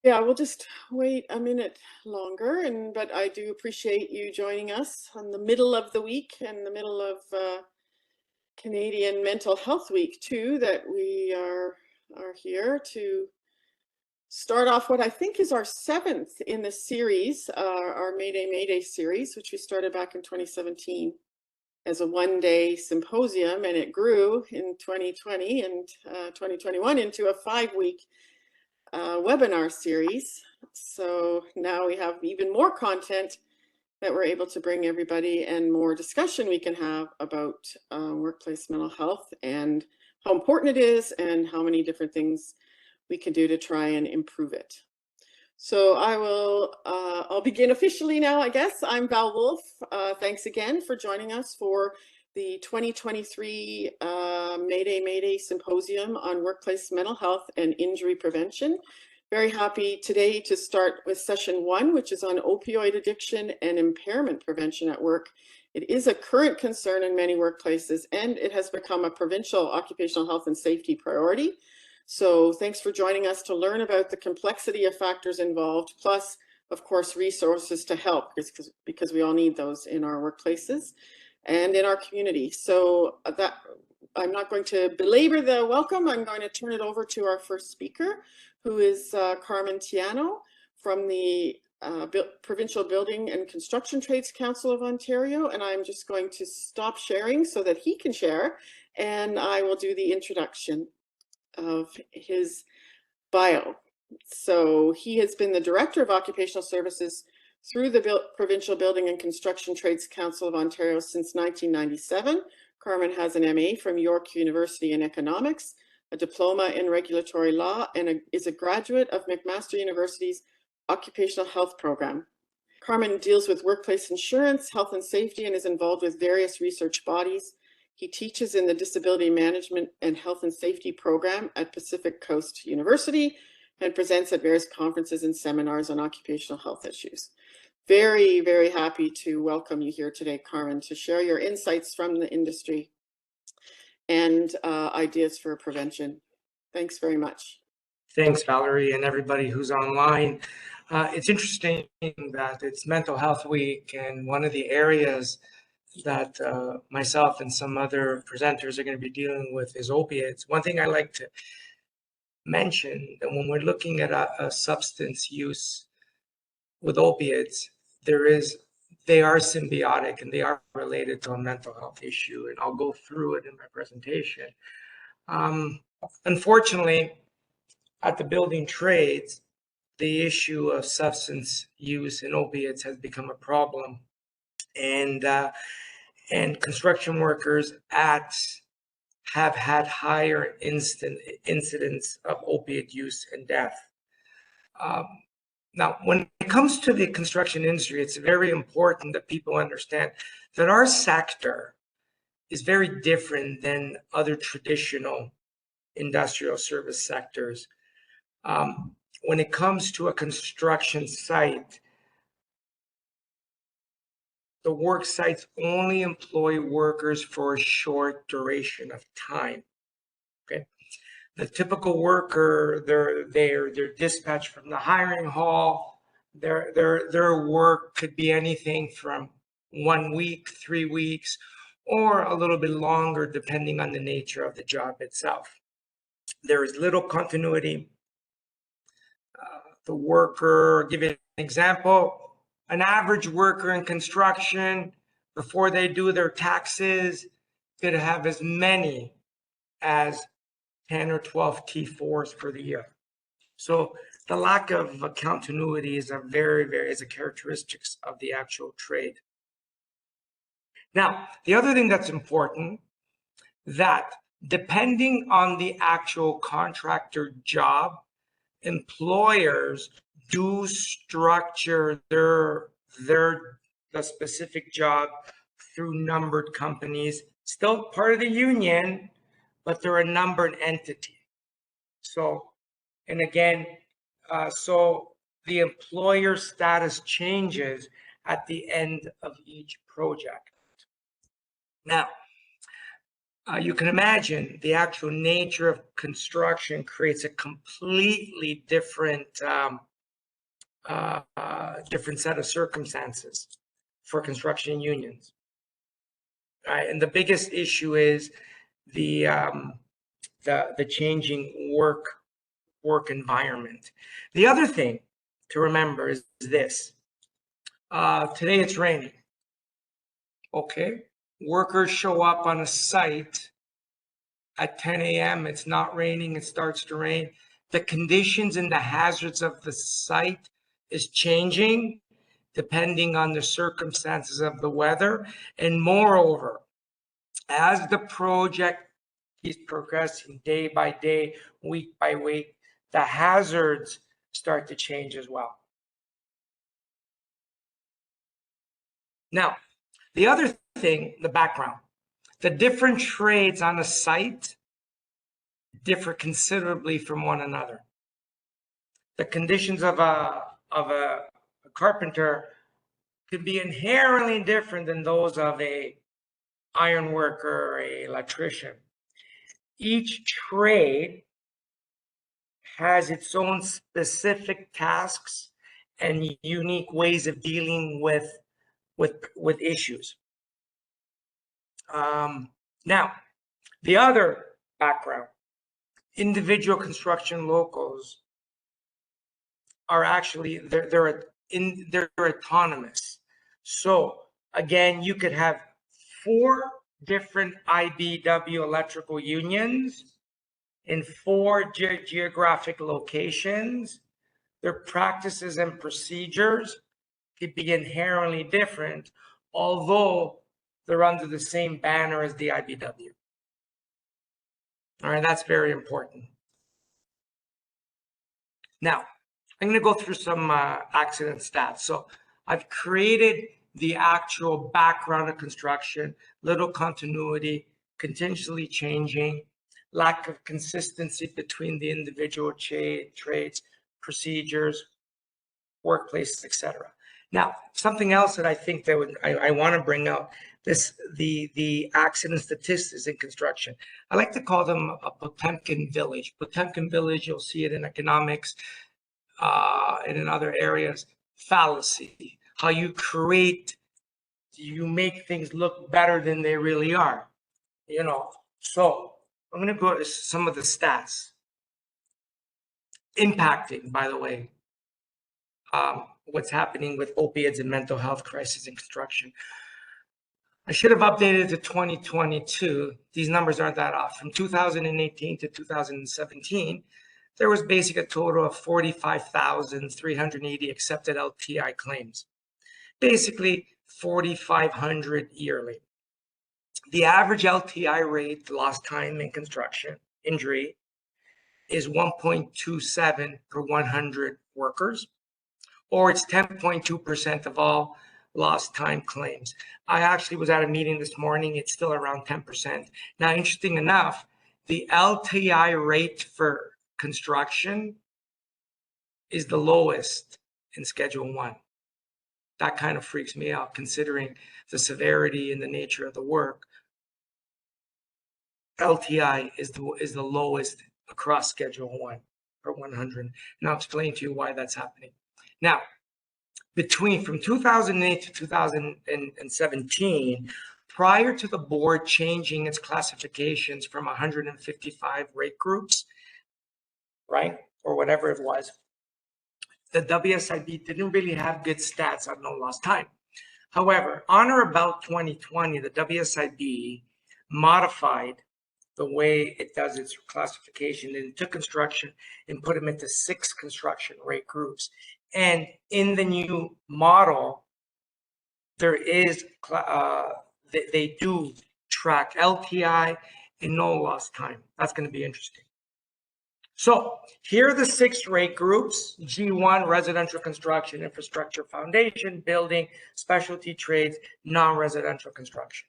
Yeah, we'll just wait a minute longer, but I do appreciate you joining us on the middle of the week and the middle of Canadian Mental Health Week too. That we are here to start off what I think is our seventh in the series, our Mayday series, which we started back in 2017 as a one-day symposium, and it grew in 2020 and 2021 into a 5-week webinar series. So now we have even more content that we're able to bring everybody, and more discussion we can have about workplace mental health and how important it is and how many different things we can do to try and improve it. So I'll begin officially now, I guess. I'm Val Wolf. Thanks again for joining us for the 2023 Mayday Symposium on Workplace Mental Health and Injury Prevention. Very happy today to start with session 1, which is on opioid addiction and impairment prevention at work. It is a current concern in many workplaces, and it has become a provincial occupational health and safety priority. So thanks for joining us to learn about the complexity of factors involved, plus, of course, resources to help, because we all need those in our workplaces and in our community. So that I'm not going to belabor the welcome. I'm going to turn it over to our first speaker, who is Carmine Tiano from the Provincial Building and Construction Trades Council of Ontario. And I'm just going to stop sharing so that he can share, and I will do the introduction of his bio. So he has been the Director of Occupational Services through the Provincial Building and Construction Trades Council of Ontario since 1997. Carmine has an MA from York University in Economics, a diploma in Regulatory Law, and is a graduate of McMaster University's Occupational Health Program. Carmine deals with workplace insurance, health and safety, and is involved with various research bodies. He teaches in the Disability Management and Health and Safety program at Pacific Coast University and presents at various conferences and seminars on occupational health issues. Very, very happy to welcome you here today, Carmine, to share your insights from the industry and ideas for prevention. Thanks very much. Thanks, Valerie, and everybody who's online. It's interesting that it's Mental Health Week, and one of the areas that myself and some other presenters are going to be dealing with is opiates. One thing I like to mention that when we're looking at a substance use with opiates, they are symbiotic and they are related to a mental health issue, and I'll go through it in my presentation. Unfortunately, at the building trades, the issue of substance use and opiates has become a problem, and construction workers have had higher incidents of opiate use and death. Now, when it comes to the construction industry, it's very important that people understand that our sector is very different than other traditional industrial service sectors. When it comes to a construction site, the work sites only employ workers for a short duration of time. Okay, the typical worker, they're dispatched from the hiring hall. Their work could be anything from 1 week, 3 weeks, or a little bit longer, depending on the nature of the job itself. There is little continuity. The worker, give you an example. An average worker in construction, before they do their taxes, could have as many as 10 or 12 T4s for the year. So the lack of continuity is is a characteristic of the actual trade. Now, the other thing that's important, that depending on the actual contractor job, employers do structure the specific job through numbered companies, still part of the union, but they're a numbered entity. So, and again, so the employer status changes at the end of each project. Now, you can imagine the actual nature of construction creates a completely different different set of circumstances for construction unions. Right? And the biggest issue is the changing work environment. The other thing to remember is this. Today it's raining. Okay. Workers show up on a site at 10 a.m. It's not raining. It starts to rain. The conditions and the hazards of the site is changing depending on the circumstances of the weather. And moreover, as the project is progressing day by day, week by week, the hazards start to change as well. Now, the other thing, the background, the different trades on a site differ considerably from one another. The conditions of a carpenter could be inherently different than those of a iron worker or a electrician. Each trade has its own specific tasks and unique ways of dealing with issues. Now, the other background, individual construction locals are actually, they're autonomous. So again, you could have 4 different IBW electrical unions in 4 geographic locations. Their practices and procedures could be inherently different, although they're under the same banner as the IBW. All right, that's very important. Now, I'm going to go through some accident stats. So I've created the actual background of construction, little continuity, continuously changing, lack of consistency between the individual trades, procedures, workplaces, etc. Now, something else that I think that I want to bring out, the accident statistics in construction. I like to call them a Potemkin village. Potemkin village, you'll see it in economics and in other areas. Fallacy, how you make things look better than they really are. You know, so I'm going to go to some of the stats. Impacting, by the way, what's happening with opiates and mental health crisis in construction. I should have updated to 2022. These numbers aren't that off. From 2018 to 2017, there was basically a total of 45,380 accepted LTI claims. Basically 4,500 yearly. The average LTI rate, lost time in construction injury, is 1.27 per 100 workers, or it's 10.2% of all lost time claims. I actually was at a meeting this morning. It's still around 10%. Now, interesting enough, the LTI rate for construction is the lowest in Schedule 1. That kind of freaks me out, considering the severity and the nature of the work. LTI is the lowest across Schedule 1 per 100. And I'll explain to you why that's happening. Now, from 2008 to 2017, prior to the board changing its classifications from 155 rate groups, right, or whatever it was, the WSIB didn't really have good stats on no lost time. However, on or about 2020, the WSIB modified the way it does its classification, and it took construction and put them into 6 construction rate groups. And in the new model, there is they do track LTI and no lost time. That's going to be interesting. So here are the 6 rate groups: G1, residential construction, infrastructure, foundation, building, specialty trades, non-residential construction.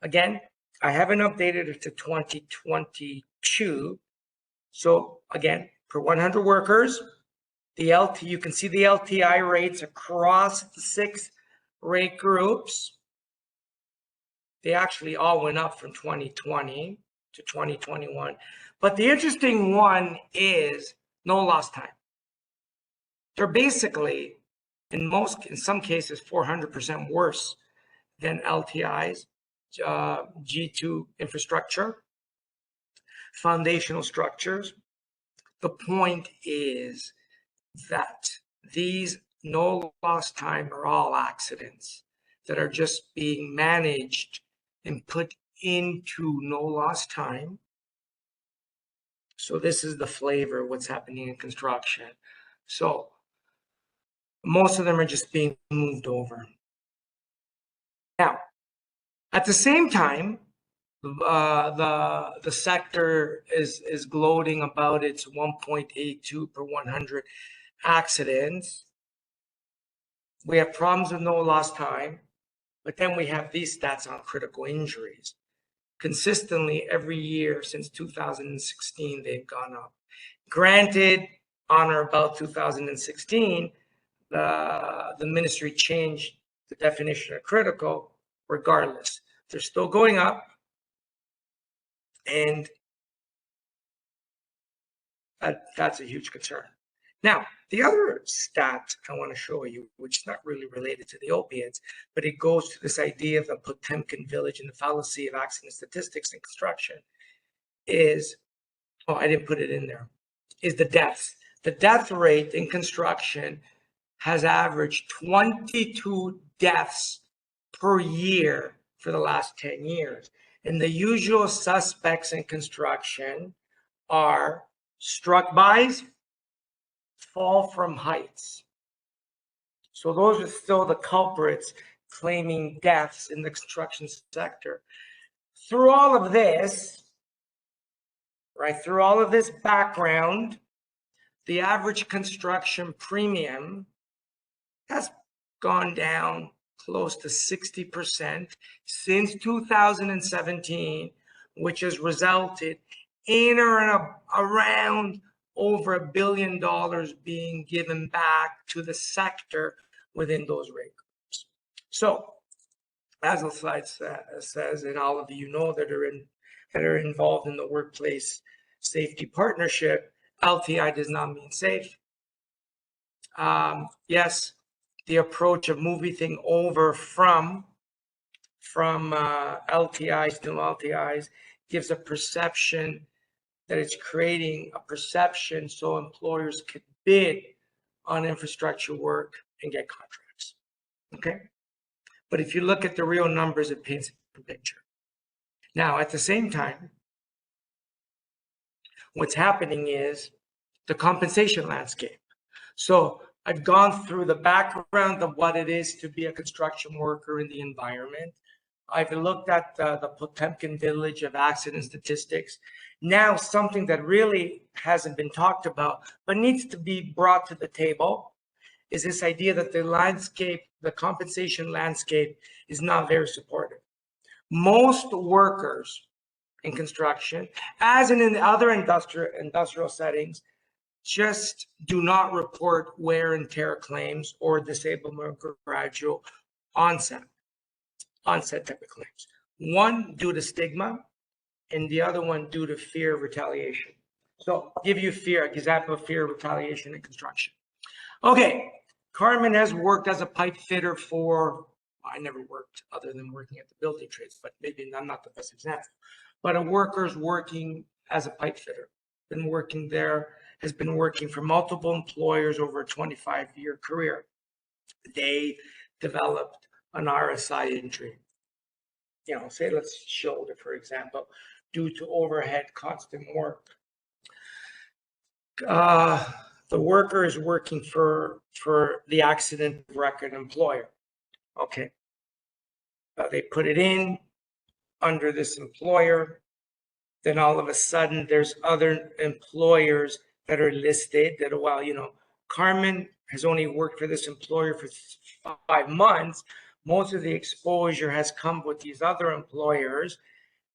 Again, I haven't updated it to 2022. So again, per 100 workers, you can see the LTI rates across the 6 rate groups. They actually all went up from 2020 to 2021. But the interesting one is no lost time. They're basically, in some cases, 400% worse than LTI's G2 infrastructure, foundational structures. The point is that these no lost time are all accidents that are just being managed and put into no lost time. So this is the flavor of what's happening in construction. So most of them are just being moved over. Now, at the same time, the sector is gloating about its 1.82 per 100 accidents. We have problems with no lost time, but then we have these stats on critical injuries. Consistently every year since 2016, they've gone up. Granted, on or about 2016, the ministry changed the definition of critical. Regardless, they're still going up, and that's a huge concern. Now, the other stat I want to show you, which is not really related to the opiates, but it goes to this idea of the Potemkin village and the fallacy of accident statistics in construction, is, oh, I didn't put it in there, is the deaths. The death rate in construction has averaged 22 deaths per year for the last 10 years. And the usual suspects in construction are struck bys, fall from heights. So those are still the culprits claiming deaths in the construction sector. Through all of this, right, through all of this background, the average construction premium has gone down close to 60% since 2017, which has resulted in or around over $1 billion being given back to the sector within those rate groups. So, as the slide says, and all of you know that are involved in the workplace safety partnership, LTI does not mean safe. Yes, the approach of moving things over from LTIs to LTIs gives a perception that it's creating a perception so employers could bid on infrastructure work and get contracts. Okay, but if you look at the real numbers, it paints a picture. Now, at the same time, what's happening is the compensation landscape. So I've gone through the background of what it is to be a construction worker in the environment. I've looked at the Potemkin village of accident statistics. Now, something that really hasn't been talked about, but needs to be brought to the table, is this idea that the landscape, the compensation landscape, is not very supportive. Most workers in construction, as in the other industrial settings, just do not report wear and tear claims or disablement or gradual onset type of claims. One due to stigma, and the other one due to fear of retaliation. So I'll give you example of fear of retaliation in construction. Okay, Carmen has worked as a pipe fitter for, I never worked other than working at the building trades, but maybe I'm not the best example. But a worker's working as a pipe fitter, been working there, has been working for multiple employers over a 25-year career. They developed an RSI injury. You know, say let's shoulder, for example, due to overhead constant work. The worker is working for the accident record employer. Okay. They put it in under this employer. Then all of a sudden there's other employers that are listed that, well, you know, Carmen has only worked for this employer for 5 months. Most of the exposure has come with these other employers.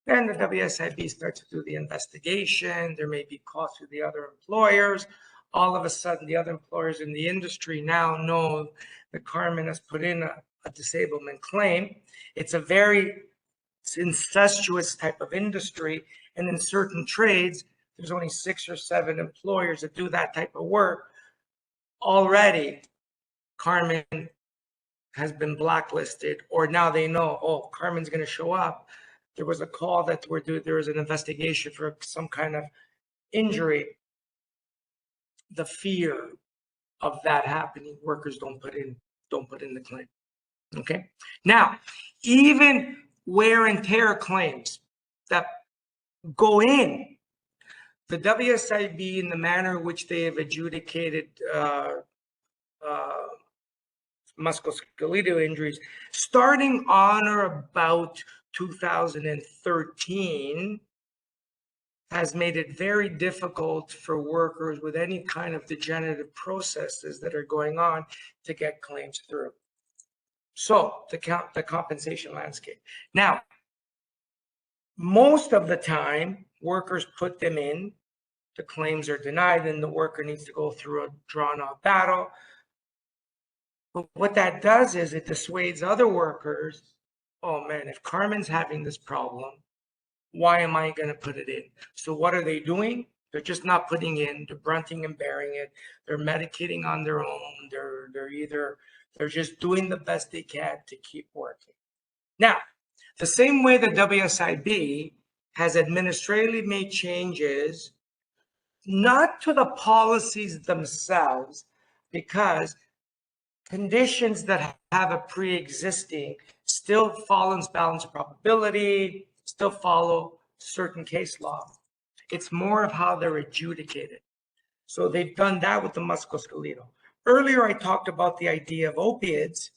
Then the WSIB starts to do the investigation. There may be costs with the other employers. All of a sudden, the other employers in the industry now know that Carmen has put in a disablement claim. It's a very incestuous type of industry. And in certain trades, there's only 6 or 7 employers that do that type of work. already Carmen has been blacklisted, or now they know, oh, Carmen's going to show up. There was a call that there was an investigation for some kind of injury. The fear of that happening, workers don't put in the claim. Okay. Now, even wear and tear claims that go in, the WSIB, in the manner in which they have adjudicated musculoskeletal injuries, starting on or about 2013, has made it very difficult for workers with any kind of degenerative processes that are going on to get claims through. So the compensation landscape. Now, most of the time, workers put them in, the claims are denied, and the worker needs to go through a drawn-out battle. But what that does is it dissuades other workers. Oh man, if Carmen's having this problem, why am I going to put it in? So what are they doing? They're just not putting in, they're brunting and bearing it. They're medicating on their own. They're just doing the best they can to keep working. Now, the same way the WSIB has administratively made changes, not to the policies themselves, because conditions that have a pre-existing still follow balance of probability, still follow certain case law. It's more of how they're adjudicated. So they've done that with the musculoskeletal. Earlier, I talked about the idea of opiates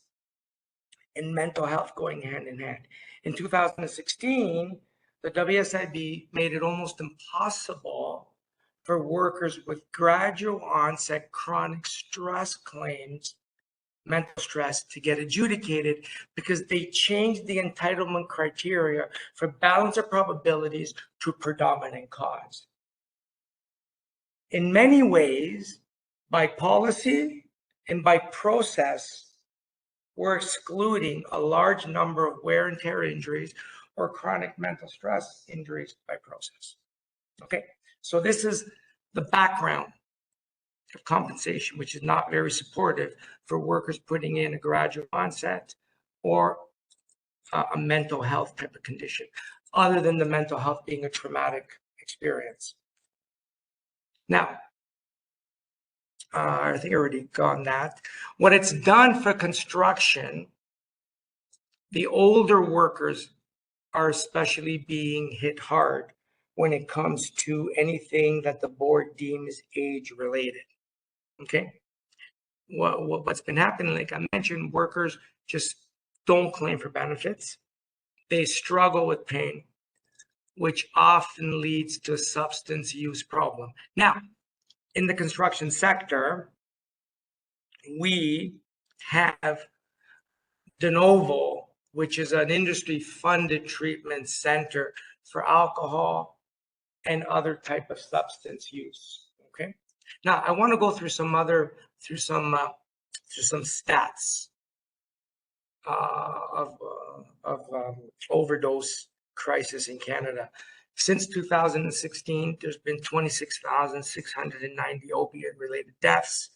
and mental health going hand in hand. In 2016, the WSIB made it almost impossible for workers with gradual onset chronic stress claims, mental stress, to get adjudicated because they changed the entitlement criteria for balance of probabilities to predominant cause. In many ways, by policy and by process, we're excluding a large number of wear and tear injuries or chronic mental stress injuries by process. Okay, so this is the background of compensation, which is not very supportive for workers putting in a gradual onset or a mental health type of condition, other than the mental health being a traumatic experience. Now, I think I already gone that. What it's done for construction, the older workers are especially being hit hard when it comes to anything that the board deems age related. Okay. What's been happening, like I mentioned, workers just don't claim for benefits. They struggle with pain, which often leads to a substance use problem. Now, in the construction sector, we have De Novo, which is an industry-funded treatment center for alcohol and other type of substance use. Okay. Now, I want to go through some stats of overdose crisis in Canada. Since 2016, there's been 26,690 opiate-related deaths.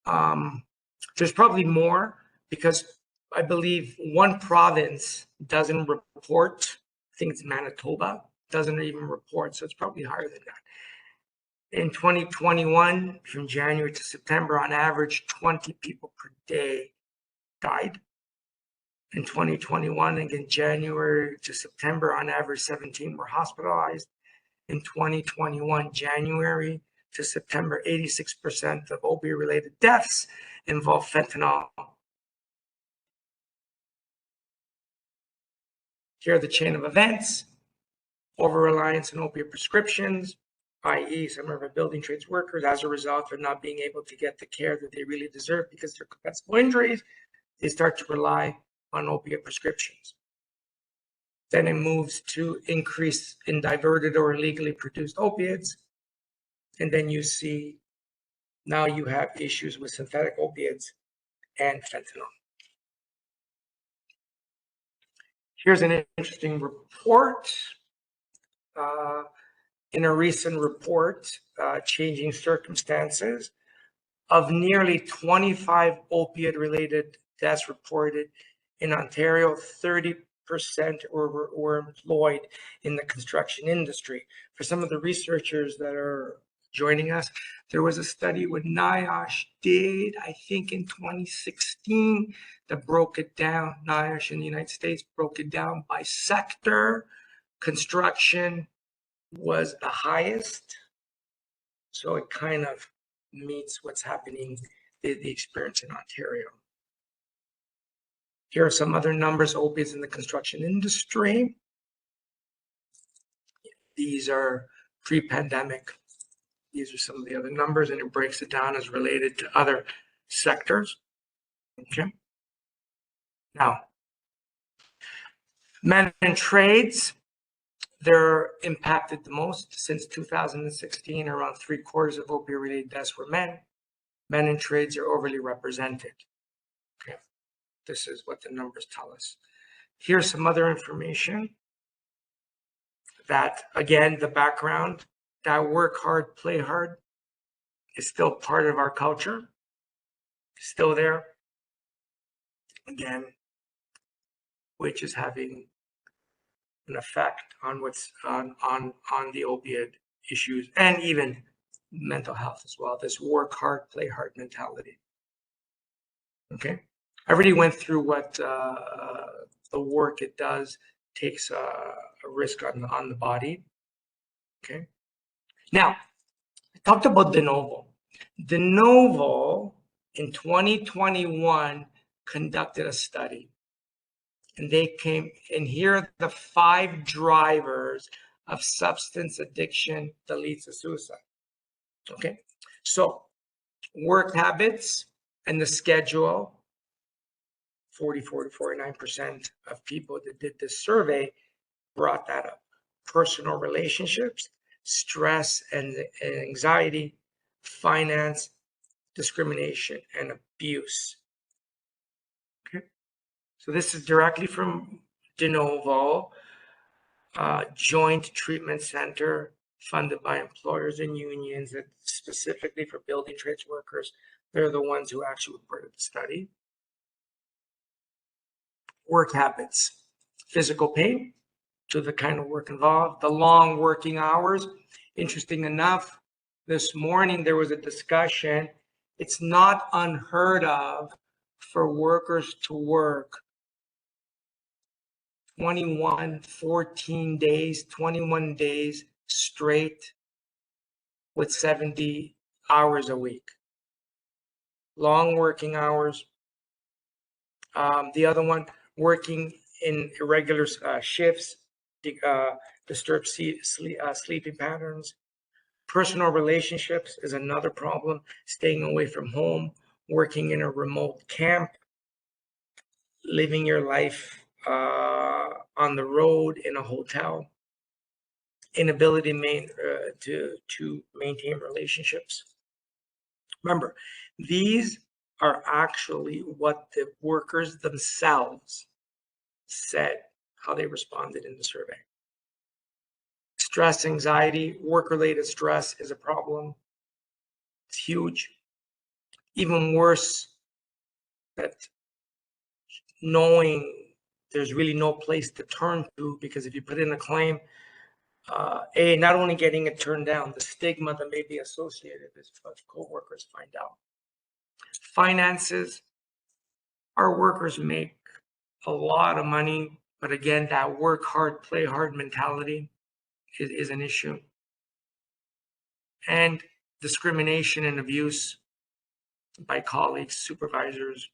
There's probably more because I believe one province doesn't report. I think it's Manitoba, doesn't even report, so it's probably higher than that. In 2021, from January to September, on average, 20 people per day died. In 2021, again, January to September, on average, 17 were hospitalized. In 2021, January to September, 86% of opioid-related deaths involve fentanyl. Here are the chain of events: over-reliance on opioid prescriptions, i.e. some of our building trades workers, as a result of not being able to get the care that they really deserve because of their compensable injuries, they start to rely on opiate prescriptions. Then it moves to increase in diverted or illegally produced opiates. And then you see, now you have issues with synthetic opiates and fentanyl. Here's an interesting report. In a recent report, Changing Circumstances, Of nearly 25 opiate-related deaths reported in Ontario, 30% were employed in the construction industry. For some of the researchers that are joining us, there was a study with NIOSH did, I think in 2016, that broke it down. NIOSH in the United States broke it down by sector. Construction was the highest. So it kind of meets what's happening, the experience in Ontario. Here are some other numbers, opiates in the construction industry. These are pre-pandemic. These are some of the other numbers, and it breaks it down as related to other sectors. Okay. Now, men in trades, they're impacted the most. Since 2016, around 3/4 of opioid-related deaths were men. Men in trades are overly represented. Okay. This is what the numbers tell us. Here's some other information that, again, the background, that work hard, play hard is still part of our culture, still there. Again, which is having an effect on what's on the opiate issues and even mental health as well. This work hard, play hard mentality. Okay. I already went through what the work it does takes a risk on the body. Okay. Now, I talked about de novo. De novo in 2021 conducted a study, and they came, and here are the 5 drivers of substance addiction that leads to suicide. Okay. So work habits and the schedule. 44 to 49% of people that did this survey brought that up. Personal relationships, stress and anxiety, finance, discrimination, and abuse. Okay. So this is directly from de novo, joint treatment center funded by employers and unions, that specifically for building trades workers. They're the ones who actually reported the study. Work habits, physical pain to the kind of work involved, the long working hours. Interesting enough, this morning there was a discussion. It's not unheard of for workers to work 21 days straight with 70 hours a week. Long working hours. The other one, working in irregular shifts, disturb sleeping patterns. Personal relationships is another problem. Staying away from home, working in a remote camp, living your life on the road in a hotel, inability to maintain relationships. Remember, these are actually what the workers themselves said, how they responded in the survey. Stress, anxiety, work-related stress is a problem. It's huge. Even worse, that knowing there's really no place to turn to, because if you put in a claim, not only getting it turned down, the stigma that may be associated with what co-workers find out. Finances, our workers make a lot of money, but again, that work hard, play hard mentality is an issue. And discrimination and abuse by colleagues, supervisors,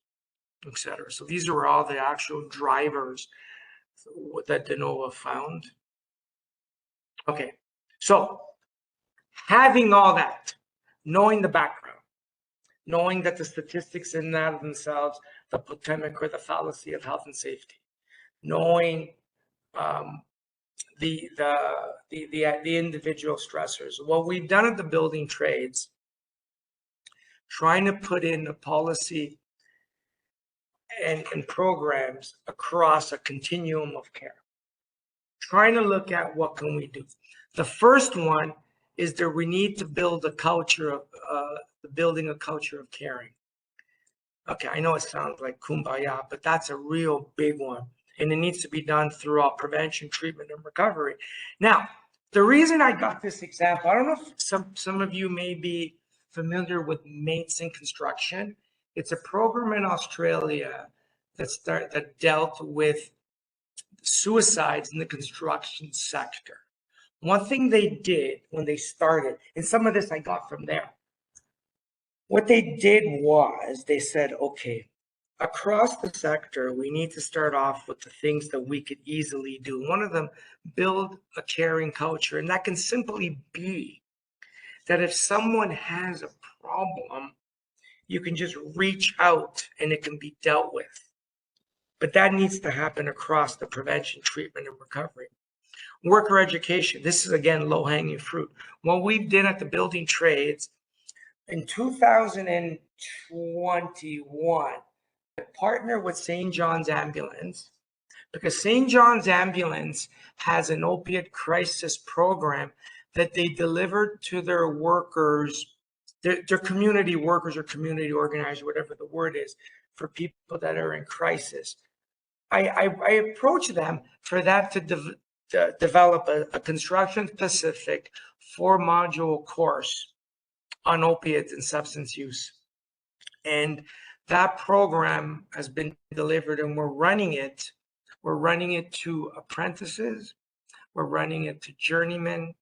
etc. So these are all the actual drivers that de novo found. Okay, so having all that, knowing the background, knowing that the statistics in that of themselves, the epidemic or the fallacy of health and safety, knowing the individual stressors. What we've done at the building trades, trying to put in a policy and programs across a continuum of care, trying to look at what can we do. The first one is that we need to build a culture of building a culture of caring. Okay, I know it sounds like kumbaya, but that's a real big one. And it needs to be done throughout prevention, treatment, and recovery. Now, the reason I got this example, I don't know if some of you may be familiar with Mates in Construction. It's a program in Australia that dealt with suicides in the construction sector. One thing they did when they started, and some of this I got from there, what they did was they said, okay, across the sector, we need to start off with the things that we could easily do. One of them, build a caring culture. And that can simply be that if someone has a problem, you can just reach out and it can be dealt with. But that needs to happen across the prevention, treatment, and recovery. Worker education. This is, again, low-hanging fruit. What we did at the building trades in 2021, I partnered with St. John's Ambulance because St. John's Ambulance has an opiate crisis program that they delivered to their workers, their community workers or community organizers, whatever the word is, for people that are in crisis. I approached them for that to develop a construction-specific 4-module course on opiates and substance use. And that program has been delivered and we're running it. We're running it to apprentices. We're running it to journeymen.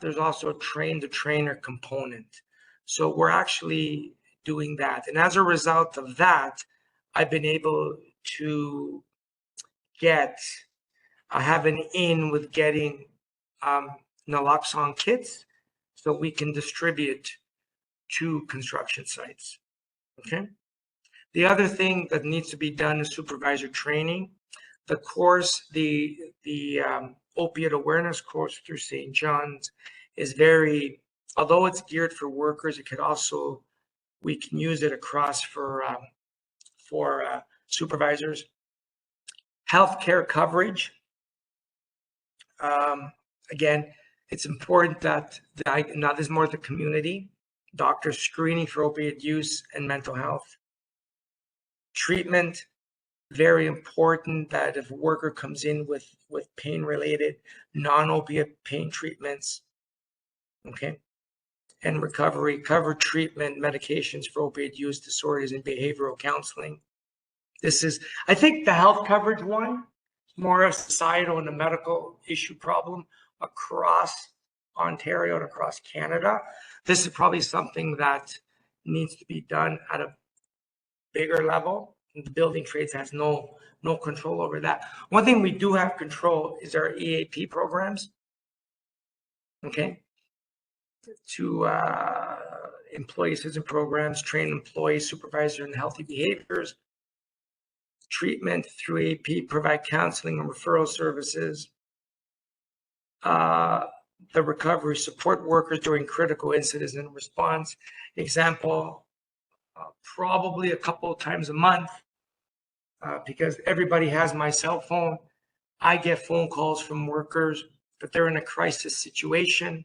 There's also a train-the-trainer component. So we're actually doing that. And as a result of that, I've been able to have an in with getting naloxone kits so we can distribute to construction sites. Okay. The other thing that needs to be done is supervisor training. The course, the opiate awareness course through St. John's is very, although it's geared for workers, it could also, we can use it across for supervisors. Healthcare coverage. Again, it's important that now there's more of the community, doctors screening for opioid use and mental health. Treatment, very important that if a worker comes in with pain-related, non-opiate pain treatments, okay, and recovery, cover treatment, medications for opioid use disorders and behavioral counseling. This is, I think the health coverage one, more a societal and a medical issue problem across Ontario and across Canada. This is probably something that needs to be done at a bigger level. The building trades has no control over that. One thing we do have control is our EAP programs. Okay. To employee assistance programs, train employees, supervisor in healthy behaviors, treatment through EAP, provide counseling and referral services. The recovery, support workers during critical incidents and response. Example, probably a couple of times a month, because everybody has my cell phone. I get phone calls from workers that they're in a crisis situation.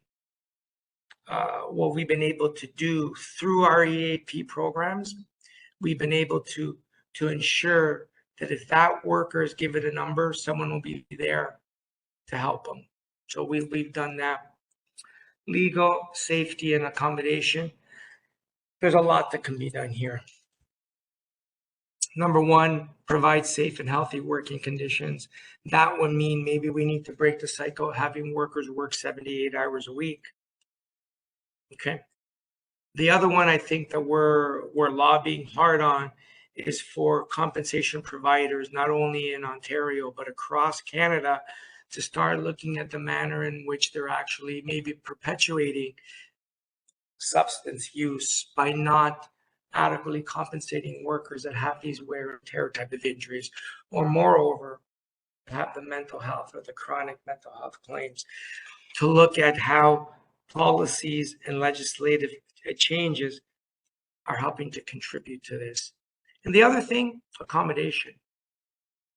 What we've been able to do through our EAP programs, we've been able to ensure that if that worker is given a number, someone will be there to help them. So we've done that. Legal, safety, and accommodation. There's a lot that can be done here. Number one, provide safe and healthy working conditions. That would mean maybe we need to break the cycle of having workers work 78 hours a week. Okay. The other one I think that we're lobbying hard on is for compensation providers, not only in Ontario, but across Canada, to start looking at the manner in which they're actually maybe perpetuating substance use by not adequately compensating workers that have these wear and tear type of injuries, or moreover, have the mental health or the chronic mental health claims, to look at how policies and legislative changes are helping to contribute to this. And the other thing, accommodation.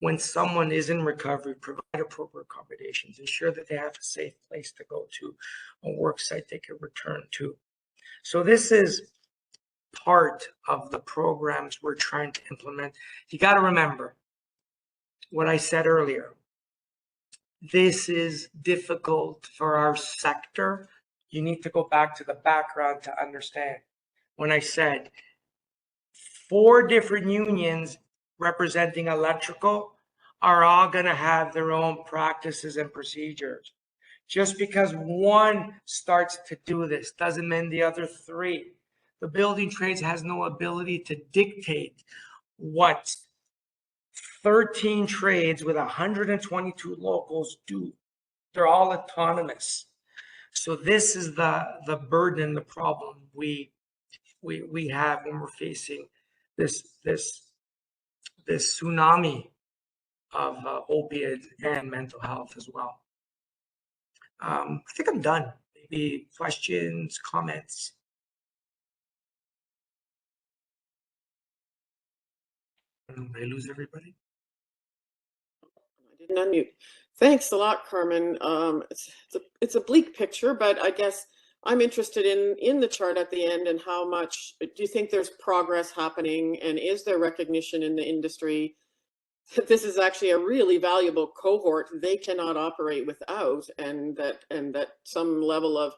when someone is in recovery, provide appropriate accommodations, ensure that they have a safe place to go to, a work site they can return to. So this is part of the programs we're trying to implement. You got to remember what I said earlier. This is difficult for our sector. You need to go back to the background to understand. When I said 4 different unions representing electrical are all going to have their own practices and procedures. Just because one starts to do this doesn't mean the other 3. The building trades has no ability to dictate what 13 trades with 122 locals do. They're all autonomous. So this is the burden, the problem we have when we're facing this tsunami of opiates and mental health as well. I think I'm done. Maybe questions, comments. Did I lose everybody? I didn't unmute. Thanks a lot, Carmen. It's a bleak picture, but I guess I'm interested in the chart at the end and how much do you think there's progress happening, and is there recognition in the industry that this is actually a really valuable cohort they cannot operate without, and that some level of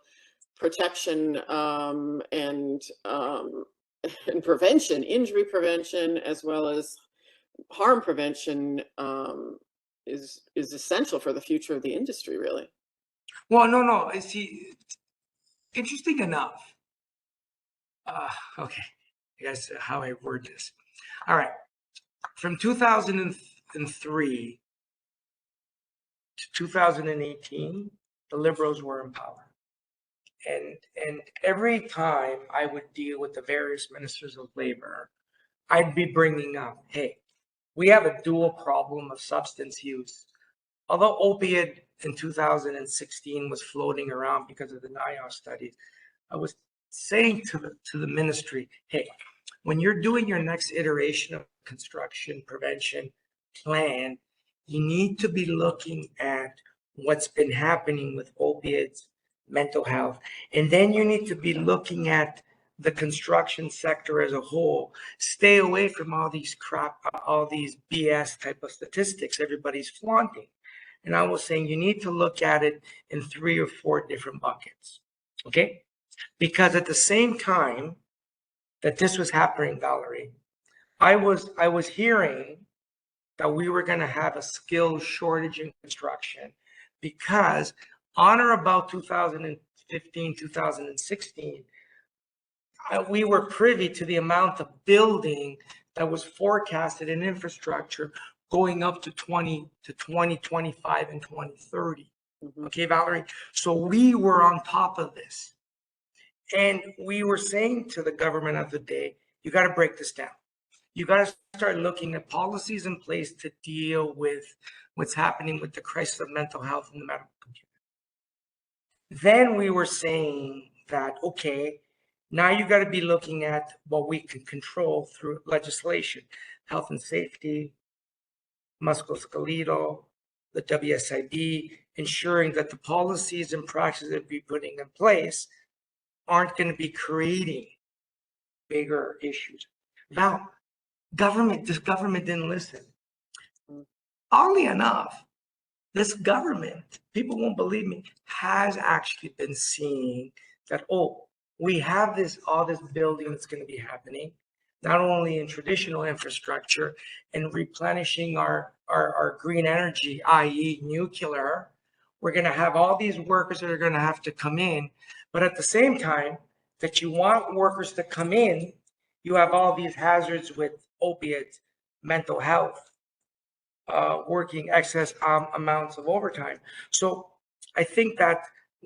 protection and prevention, injury prevention, as well as harm prevention is essential for the future of the industry, really. Well, no. See, interesting enough. Okay, I guess how I word this. All right, from 2003 to 2018, the Liberals were in power. And every time I would deal with the various ministers of labor, I'd be bringing up, hey, we have a dual problem of substance use. Although opiate in 2016 was floating around because of the NIOSH studies, I was saying to the ministry, hey, when you're doing your next iteration of construction prevention plan, you need to be looking at what's been happening with opiates, mental health, and then you need to be looking at the construction sector as a whole. Stay away from all these crap, all these BS type of statistics everybody's flaunting. And I was saying you need to look at it in 3 or 4 different buckets, okay? Because at the same time that this was happening, Valerie, I was hearing that we were going to have a skill shortage in construction because on or about 2015, 2016, we were privy to the amount of building that was forecasted in infrastructure going up to 2025 and 2030. Mm-hmm. Okay, Valerie? So we were on top of this. And we were saying to the government of the day, you got to break this down. You got to start looking at policies in place to deal with what's happening with the crisis of mental health in the medical community. Then we were saying that, okay, now you got to be looking at what we can control through legislation, health and safety, musculoskeletal, the WSIB, ensuring that the policies and practices that we're putting in place aren't going to be creating bigger issues. Now, this government didn't listen. Oddly enough, this government, people won't believe me, has actually been seeing that, oh, we have all this building that's going to be happening, not only in traditional infrastructure and replenishing our green energy, i.e. nuclear. We're going to have all these workers that are going to have to come in. But at the same time that you want workers to come in, you have all these hazards with opiates, mental health, working excess amounts of overtime. So I think that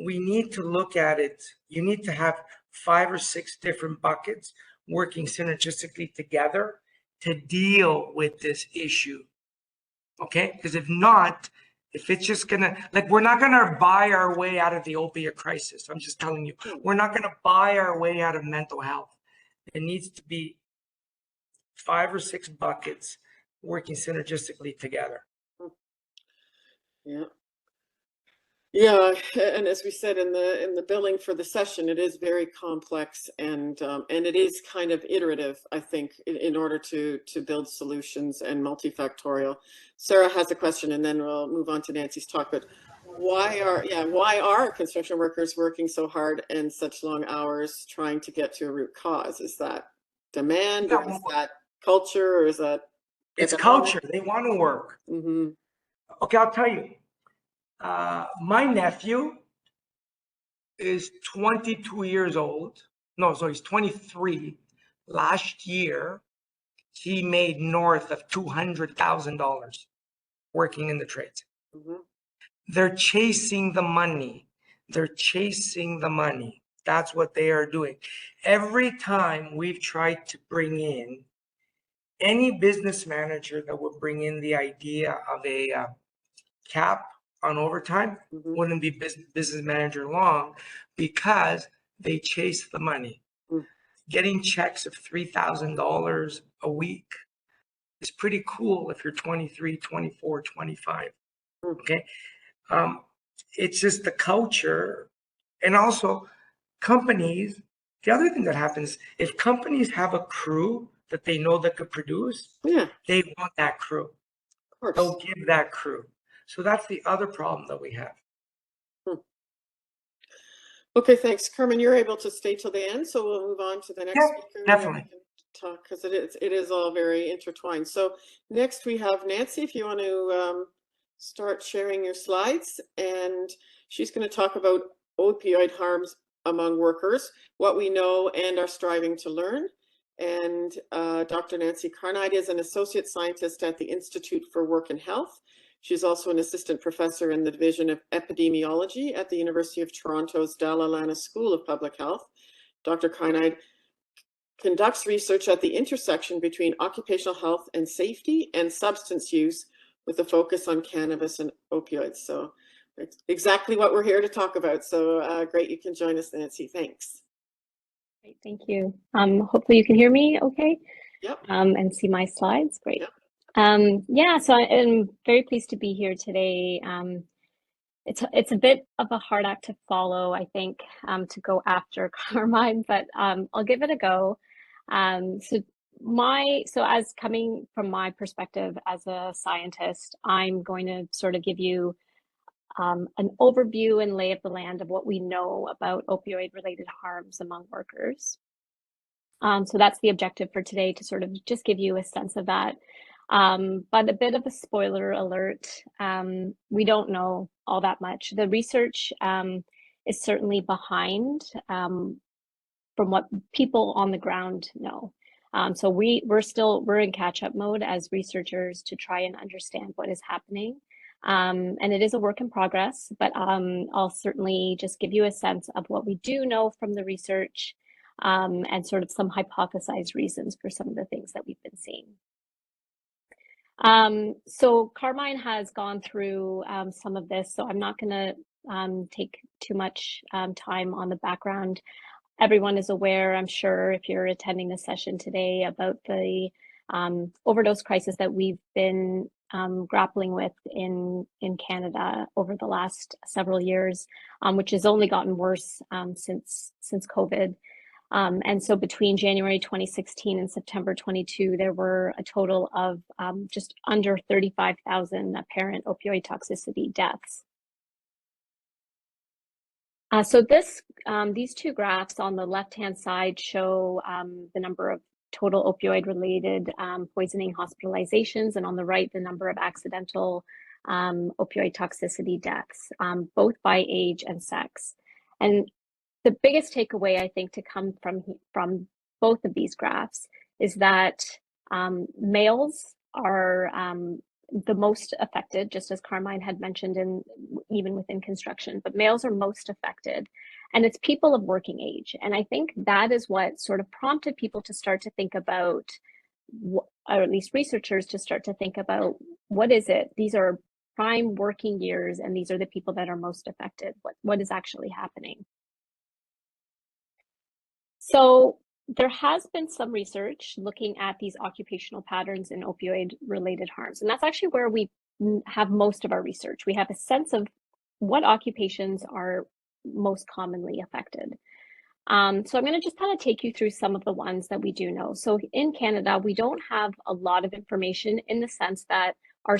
we need to look at it. You need to have 5 or 6 different buckets working synergistically together to deal with this issue. Okay? Because if not, if it's just gonna, like, we're not gonna buy our way out of the opiate crisis. I'm just telling you, we're not gonna buy our way out of mental health. It needs to be 5 or 6 buckets working synergistically together. Yeah. Yeah, and as we said in the billing for the session, it is very complex and it is kind of iterative, I think, in order to build solutions and multifactorial. Sarah has a question, and then we'll move on to Nancy's talk. But why are construction workers working so hard and such long hours trying to get to a root cause? Is that demand, or is that culture, or is that It's economic? culture. They want to work. Mm-hmm. Okay, I'll tell you. My nephew is 22 years old. No, so he's 23. Last year, he made north of $200,000 working in the trades. Mm-hmm. They're chasing the money. They're chasing the money. That's what they are doing. Every time we've tried to bring in any business manager that would bring in the idea of a cap on overtime, Mm-hmm. wouldn't be business manager long, because they chase the money. Mm. Getting checks of $3,000 a week is pretty cool if you're 23, 24, 25. Mm. Okay. It's just the culture. And also companies, the other thing that happens, if companies have a crew that they know that could produce, Yeah, they want that crew. of course. They'll give that crew. So that's the other problem that we have. Okay, thanks. Carmen, you're able to stay till the end, so we'll move on to the next Yeah, speaker. And definitely. then we can talk, because it is all very intertwined. So next we have Nancy, if you want to start sharing your slides, and she's going to talk about opioid harms among workers, what we know and are striving to learn. And Dr. Nancy Carnide is an associate scientist at the Institute for Work and Health. She's also an assistant professor in the Division of Epidemiology at the University of Toronto's Dalla Lana School of Public Health. Dr. Carnide conducts research at the intersection between occupational health and safety and substance use, with a focus on cannabis and opioids. So it's exactly what we're here to talk about. So great, you can join us, Nancy. Thanks. Great, thank you. Hopefully you can hear me okay. Yep. And see my slides. Great. Yep. Yeah, so I'm very pleased to be here today. It's a bit of a hard act to follow, I think, to go after Carmine, but I'll give it a go. So as coming from my perspective as a scientist, I'm going to sort of give you an overview and lay of the land of what we know about opioid-related harms among workers. So that's the objective for today, to sort of just give you a sense of that. But a bit of a spoiler alert, we don't know all that much. The research is certainly behind from what people on the ground know. So we're in catch-up mode as researchers to try and understand what is happening. And it is a work in progress, but I'll certainly just give you a sense of what we do know from the research, and sort of some hypothesized reasons for some of the things that we've been seeing. So Carmine has gone through some of this, so I'm not going to take too much time on the background. Everyone is aware, I'm sure, if you're attending the session today, about the overdose crisis that we've been grappling with in Canada over the last several years, which has only gotten worse since COVID. And so between January 2016 and September 22, there were a total of just under 35,000 apparent opioid toxicity deaths. So these two graphs on the left-hand side show the number of total opioid-related poisoning hospitalizations, and on the right, the number of accidental opioid toxicity deaths, both by age and sex. And the biggest takeaway, I think, to come from both of these graphs is that males are the most affected, just as Carmine had mentioned, even within construction, but males are most affected, and it's people of working age. And I think that is what sort of prompted people to start to think about, or at least researchers to start to think about, what is it? These are prime working years, and these are the people that are most affected. What is actually happening? So There has been some research looking at these occupational patterns in opioid-related harms, and that's actually where we have most of our research. We have a sense of what occupations are most commonly affected. So I'm going to just kind of take you through some of the ones that we do know. So in Canada, we don't have a lot of information in the sense that our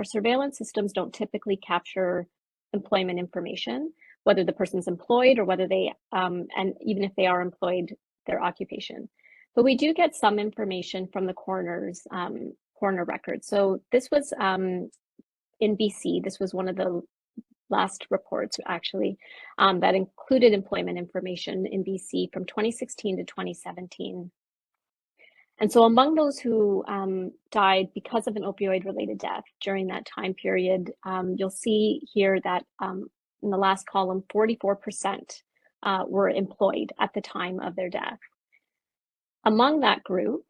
surveillance systems don't typically capture employment information, whether the person's employed or whether they, and even if they are employed, their occupation. But we do get some information from the coroner's coroner records. So this was in BC. This was one of the last reports actually that included employment information in BC from 2016 to 2017. And so among those who died because of an opioid-related death during that time period, you'll see here that in the last column, 44% were employed at the time of their death. Among that group,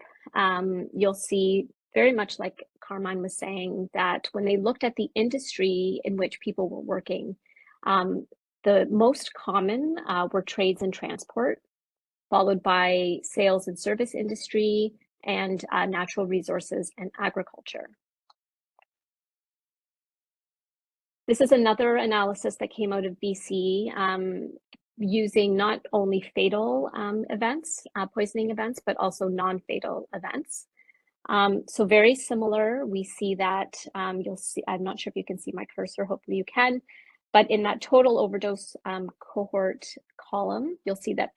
you'll see very much like Carmine was saying, that when they looked at the industry in which people were working, the most common were trades and transport, followed by sales and service industry, and natural resources and agriculture. This is another analysis that came out of BC using not only fatal events, poisoning events, but also non-fatal events. So very similar, we see that you'll see, I'm not sure if you can see my cursor, hopefully you can, but in that total overdose cohort column, you'll see that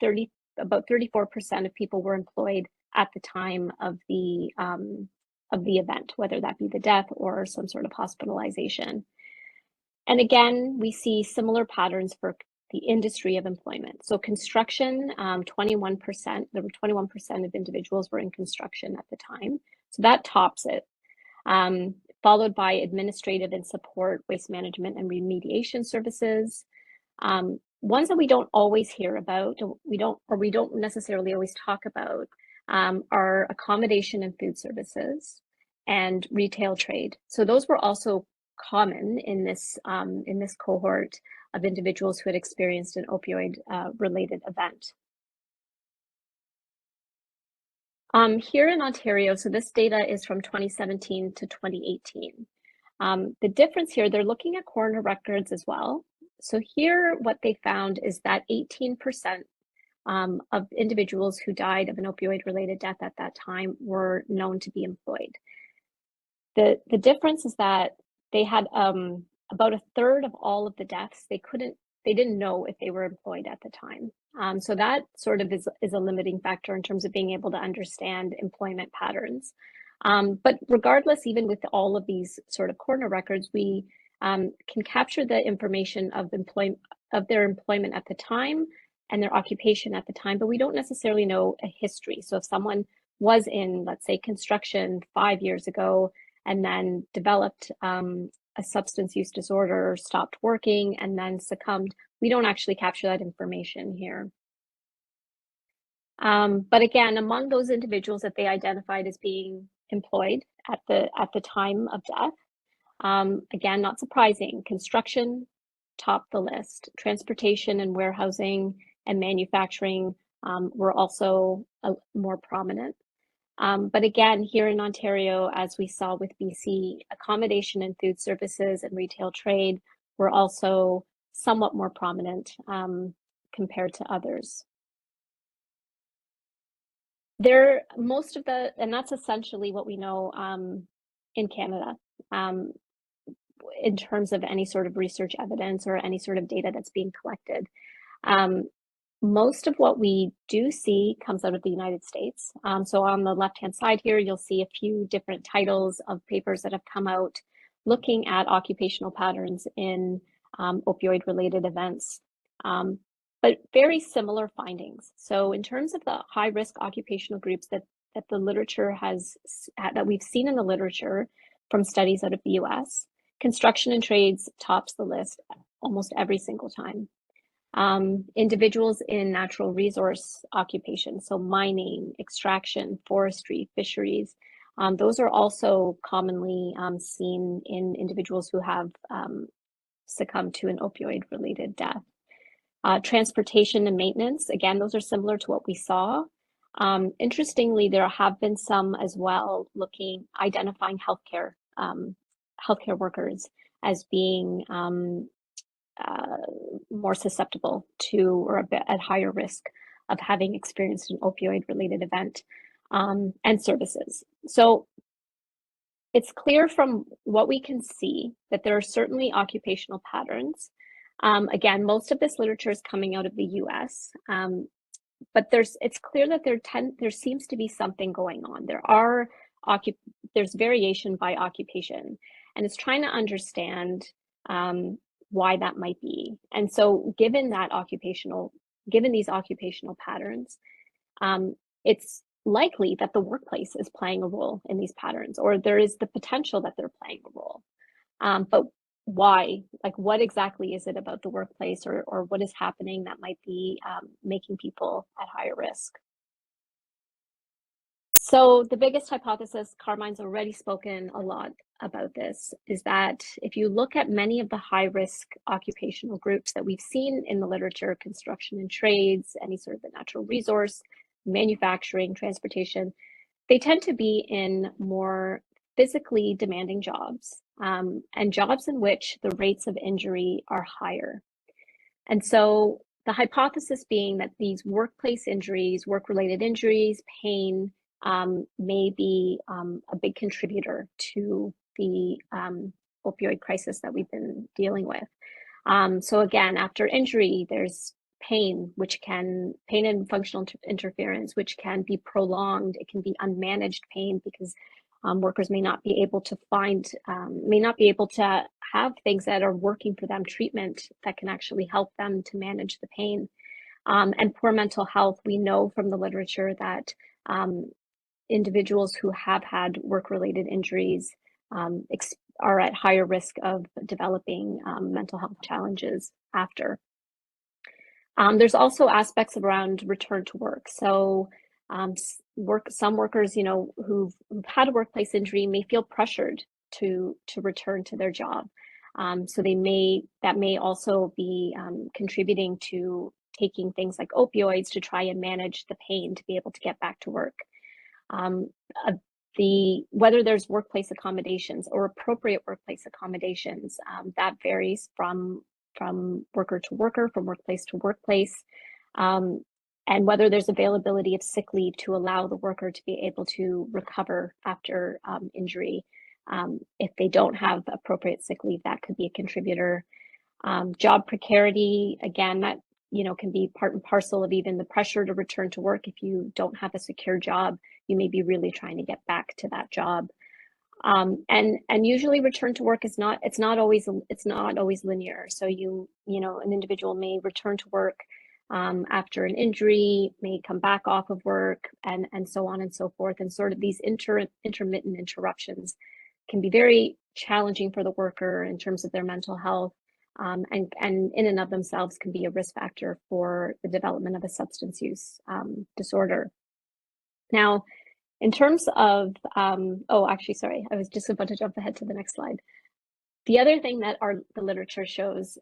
about 34% of people were employed at the time of the event, whether that be the death or some sort of hospitalization. And again, we see similar patterns for the industry of employment. So construction, 21%, there were 21% of individuals were in construction at the time. So that tops it, followed by administrative and support, waste management and remediation services. Ones that we don't always hear about, we don't necessarily always talk about, are accommodation and food services and retail trade. So those were also common in this cohort of individuals who had experienced an opioid related event. Here in Ontario, so this data is from 2017 to 2018. The difference here, they're looking at coroner records as well. So here, what they found is that 18% of individuals who died of an opioid-related death at that time were known to be employed. The difference is that they had about a third of all of the deaths, they didn't know if they were employed at the time. So that sort of is a limiting factor in terms of being able to understand employment patterns. But regardless, even with all of these sort of coroner records, we can capture the information of their employment at the time and their occupation at the time, but we don't necessarily know a history. So if someone was in, let's say, construction 5 years ago and then developed a substance use disorder, stopped working, and then succumbed, we don't actually capture that information here. But again, among those individuals that they identified as being employed at the time of death, again, not surprising, construction topped the list. Transportation and warehousing and manufacturing were also more prominent. But again, here in Ontario, as we saw with BC, accommodation and food services and retail trade were also somewhat more prominent compared to others. And that's essentially what we know in Canada in terms of any sort of research evidence or any sort of data that's being collected. Most of what we do see comes out of the United States. So on the left-hand side here, you'll see a few different titles of papers that have come out looking at occupational patterns in opioid-related events, but very similar findings. So in terms of the high-risk occupational groups that the literature that we've seen in the literature from studies out of the US, construction and trades tops the list almost every single time. Individuals in natural resource occupations, so mining, extraction, forestry, fisheries, those are also commonly seen in individuals who have succumbed to an opioid-related death. Transportation and maintenance, again, those are similar to what we saw. Interestingly, there have been some as well identifying healthcare workers as being more susceptible to or a bit at higher risk of having experienced an opioid-related event, and services. So it's clear from what we can see that there are certainly occupational patterns. Again, most of this literature is coming out of the US, but it's clear that there seems to be something going on. There's variation by occupation, and it's trying to understand why that might be. And so given these occupational patterns, it's likely that the workplace is playing a role in these patterns, or there is the potential that they're playing a role. But why? Like, what exactly is it about the workplace, or what is happening that might be making people at higher risk? So the biggest hypothesis, Carmine's already spoken a lot about this, is that if you look at many of the high-risk occupational groups that we've seen in the literature, construction and trades, any sort of the natural resource, manufacturing, transportation, they tend to be in more physically demanding jobs, and jobs in which the rates of injury are higher. And so the hypothesis being that these workplace injuries, work-related injuries, pain, may be a big contributor to the opioid crisis that we've been dealing with. So again, after injury, there's pain and functional interference, which can be prolonged. It can be unmanaged pain because workers may not be able to have things that are working for them, treatment that can actually help them to manage the pain. And poor mental health, we know from the literature that individuals who have had work-related injuries are at higher risk of developing mental health challenges after. There's also aspects around return to work. So some workers, who've had a workplace injury may feel pressured to return to their job. So that may also be contributing to taking things like opioids to try and manage the pain to be able to get back to work. Whether there's workplace accommodations or appropriate workplace accommodations, that varies from worker to worker, from workplace to workplace, and whether there's availability of sick leave to allow the worker to be able to recover after injury. If they don't have appropriate sick leave, that could be a contributor. Job precarity, again, that can be part and parcel of even the pressure to return to work. If you don't have a secure job, you may be really trying to get back to that job. And usually return to work it's not always linear. So an individual may return to work after an injury, may come back off of work, and so on and so forth. And sort of these intermittent interruptions can be very challenging for the worker in terms of their mental health, and in and of themselves can be a risk factor for the development of a substance use disorder. Now, in terms of, sorry, I was just about to jump ahead to the next slide. The other thing that the literature shows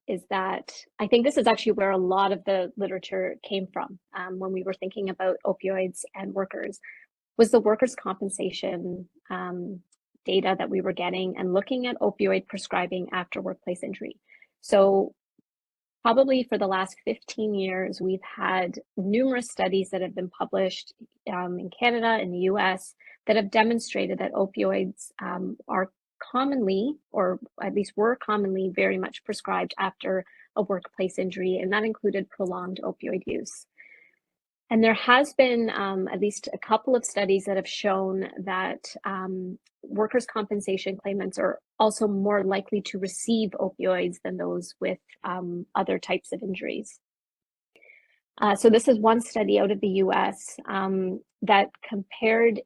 is that, I think this is actually where a lot of the literature came from when we were thinking about opioids and workers, was the workers' compensation data that we were getting and looking at opioid prescribing after workplace injury. So probably for the last 15 years, we've had numerous studies that have been published in Canada, in the US, that have demonstrated that opioids are commonly, or at least were commonly, very much prescribed after a workplace injury, and that included prolonged opioid use. And there has been at least a couple of studies that have shown that workers' compensation claimants are also more likely to receive opioids than those with other types of injuries. So this is one study out of the US that compared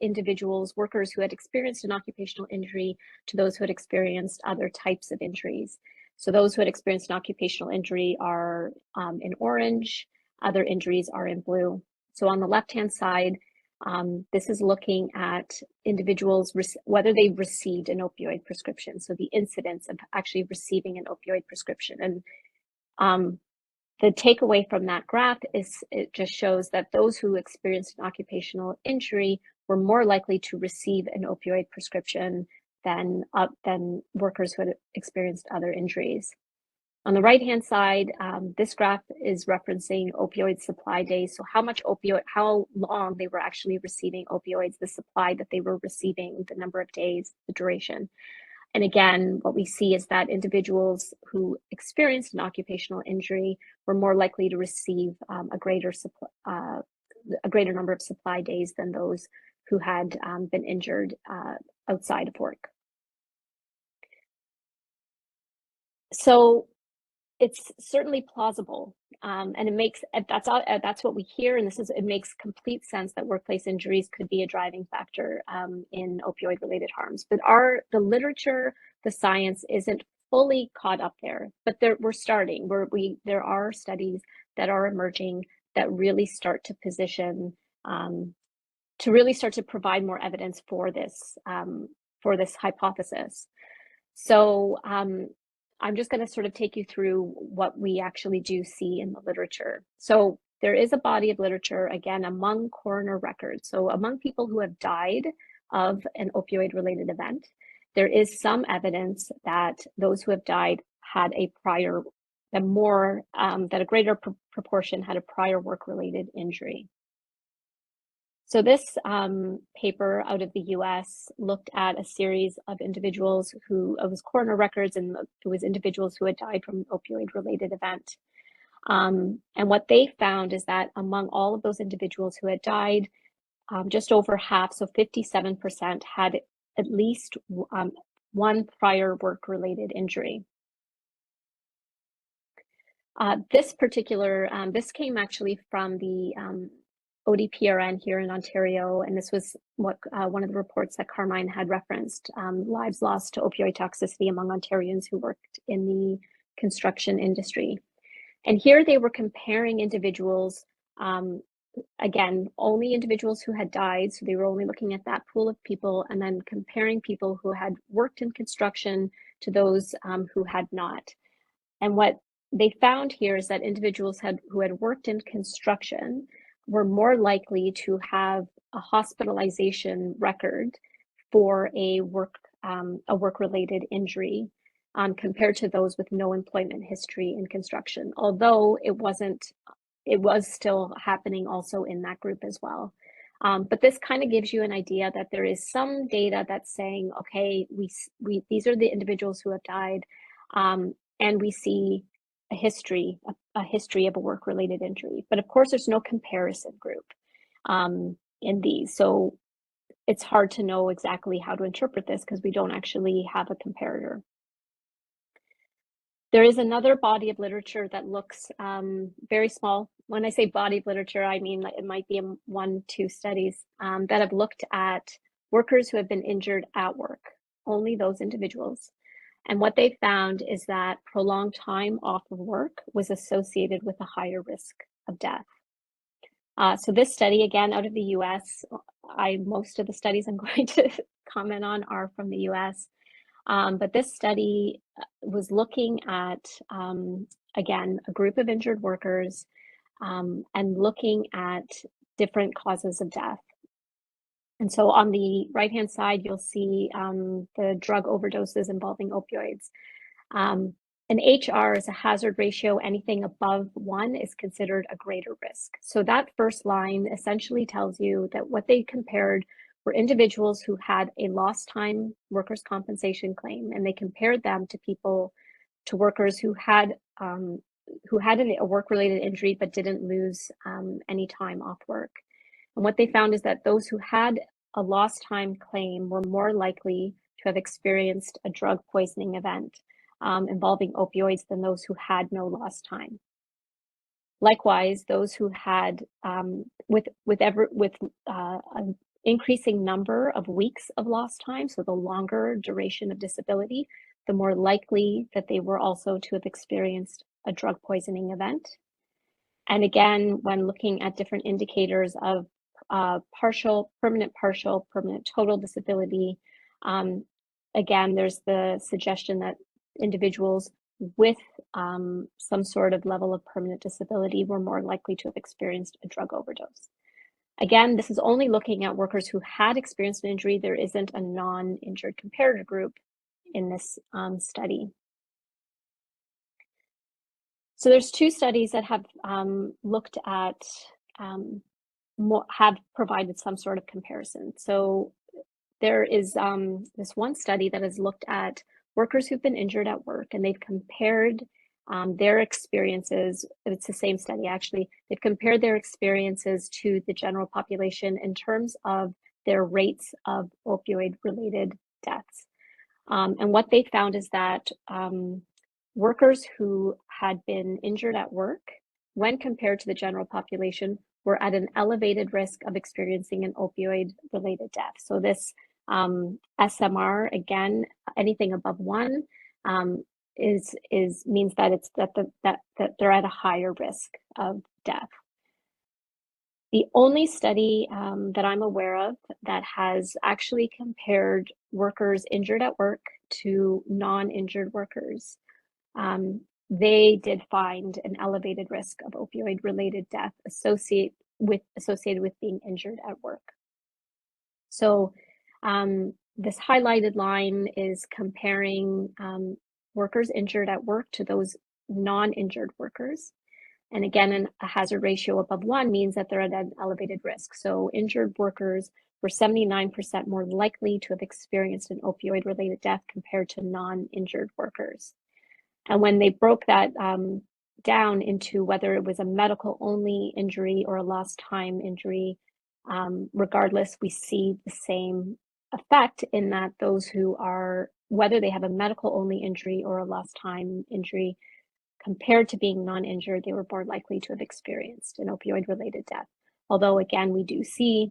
workers who had experienced an occupational injury to those who had experienced other types of injuries. So those who had experienced an occupational injury are in orange, other injuries are in blue. So on the left-hand side, this is looking at individuals, whether they received an opioid prescription. So the incidence of actually receiving an opioid prescription. And The takeaway from that graph is it just shows that those who experienced an occupational injury were more likely to receive an opioid prescription than workers who had experienced other injuries. On the right-hand side, this graph is referencing opioid supply days. So how long they were actually receiving opioids, the supply that they were receiving, the number of days, the duration. And again, what we see is that individuals who experienced an occupational injury were more likely to receive a greater number of supply days than those who had been injured outside of work. So it's certainly plausible, and that's what we hear, and it makes complete sense that workplace injuries could be a driving factor in opioid-related harms. But the literature, the science isn't fully caught up there. But we're starting. There are studies that are emerging that really start to position, to really start to provide more evidence for this hypothesis. So I'm just going to sort of take you through what we actually do see in the literature. So there is a body of literature, again, among coroner records. So among people who have died of an opioid-related event, there is some evidence that those who have died had a greater proportion had a prior work-related injury. So this paper out of the US looked at a series of individuals it was coroner records, and it was individuals who had died from an opioid-related event. And what they found is that among all of those individuals who had died, just over half, so 57%, had at least one prior work-related injury. This came actually from the ODPRN here in Ontario, and this was what one of the reports that Carmine had referenced, lives lost to opioid toxicity among Ontarians who worked in the construction industry. And here they were comparing individuals, again, only individuals who had died, so they were only looking at that pool of people, and then comparing people who had worked in construction to those who had not. And what they found here is that individuals who had worked in construction were more likely to have a hospitalization record for a work-related injury compared to those with no employment history in construction, although it was still happening also in that group as well. But this kind of gives you an idea that there is some data that's saying, okay, these are the individuals who have died, and we see a history of a work-related injury. But of course, there's no comparison group in these. So it's hard to know exactly how to interpret this because we don't actually have a comparator. There is another body of literature that looks very small. When I say body of literature, I mean it might be 1-2 studies that have looked at workers who have been injured at work, only those individuals. And what they found is that prolonged time off of work was associated with a higher risk of death. So this study, again, out of the US, most of the studies I'm going to comment on are from the US. But this study was looking at, again, a group of injured workers and looking at different causes of death. And so on the right-hand side, you'll see the drug overdoses involving opioids. An HR is a hazard ratio. Anything above 1 is considered a greater risk. So that first line essentially tells you that what they compared were individuals who had a lost time workers' compensation claim, and they compared them to workers who had a work-related injury but didn't lose any time off work. And what they found is that those who had a lost time claim were more likely to have experienced a drug poisoning event involving opioids than those who had no lost time. Likewise, those who had, with an increasing number of weeks of lost time, so the longer duration of disability, the more likely that they were also to have experienced a drug poisoning event. And again, when looking at different indicators of permanent total disability, again, there's the suggestion that individuals with some sort of level of permanent disability were more likely to have experienced a drug overdose. Again, this is only looking at workers who had experienced an injury. There isn't a non-injured comparator group in this study. So there's two studies that have looked at, have provided some sort of comparison. So there is this one study that has looked at workers who've been injured at work, and they've compared their experiences. It's the same study, actually. They've compared their experiences to the general population in terms of their rates of opioid-related deaths. And what they found is that workers who had been injured at work, when compared to the general population, were at an elevated risk of experiencing an opioid-related death. So this SMR, again, anything above 1, means that it's that they're at a higher risk of death. The only study that I'm aware of that has actually compared workers injured at work to non-injured workers, they did find an elevated risk of opioid-related death associated with being injured at work. So this highlighted line is comparing workers injured at work to those non-injured workers. And again, a hazard ratio above 1 means that they're at an elevated risk. So injured workers were 79% more likely to have experienced an opioid-related death compared to non-injured workers. And when they broke that down into whether it was a medical-only injury or a lost time injury, regardless, we see the same effect in that those who are, whether they have a medical-only injury or a lost time injury, compared to being non-injured, they were more likely to have experienced an opioid-related death. Although, again, we do see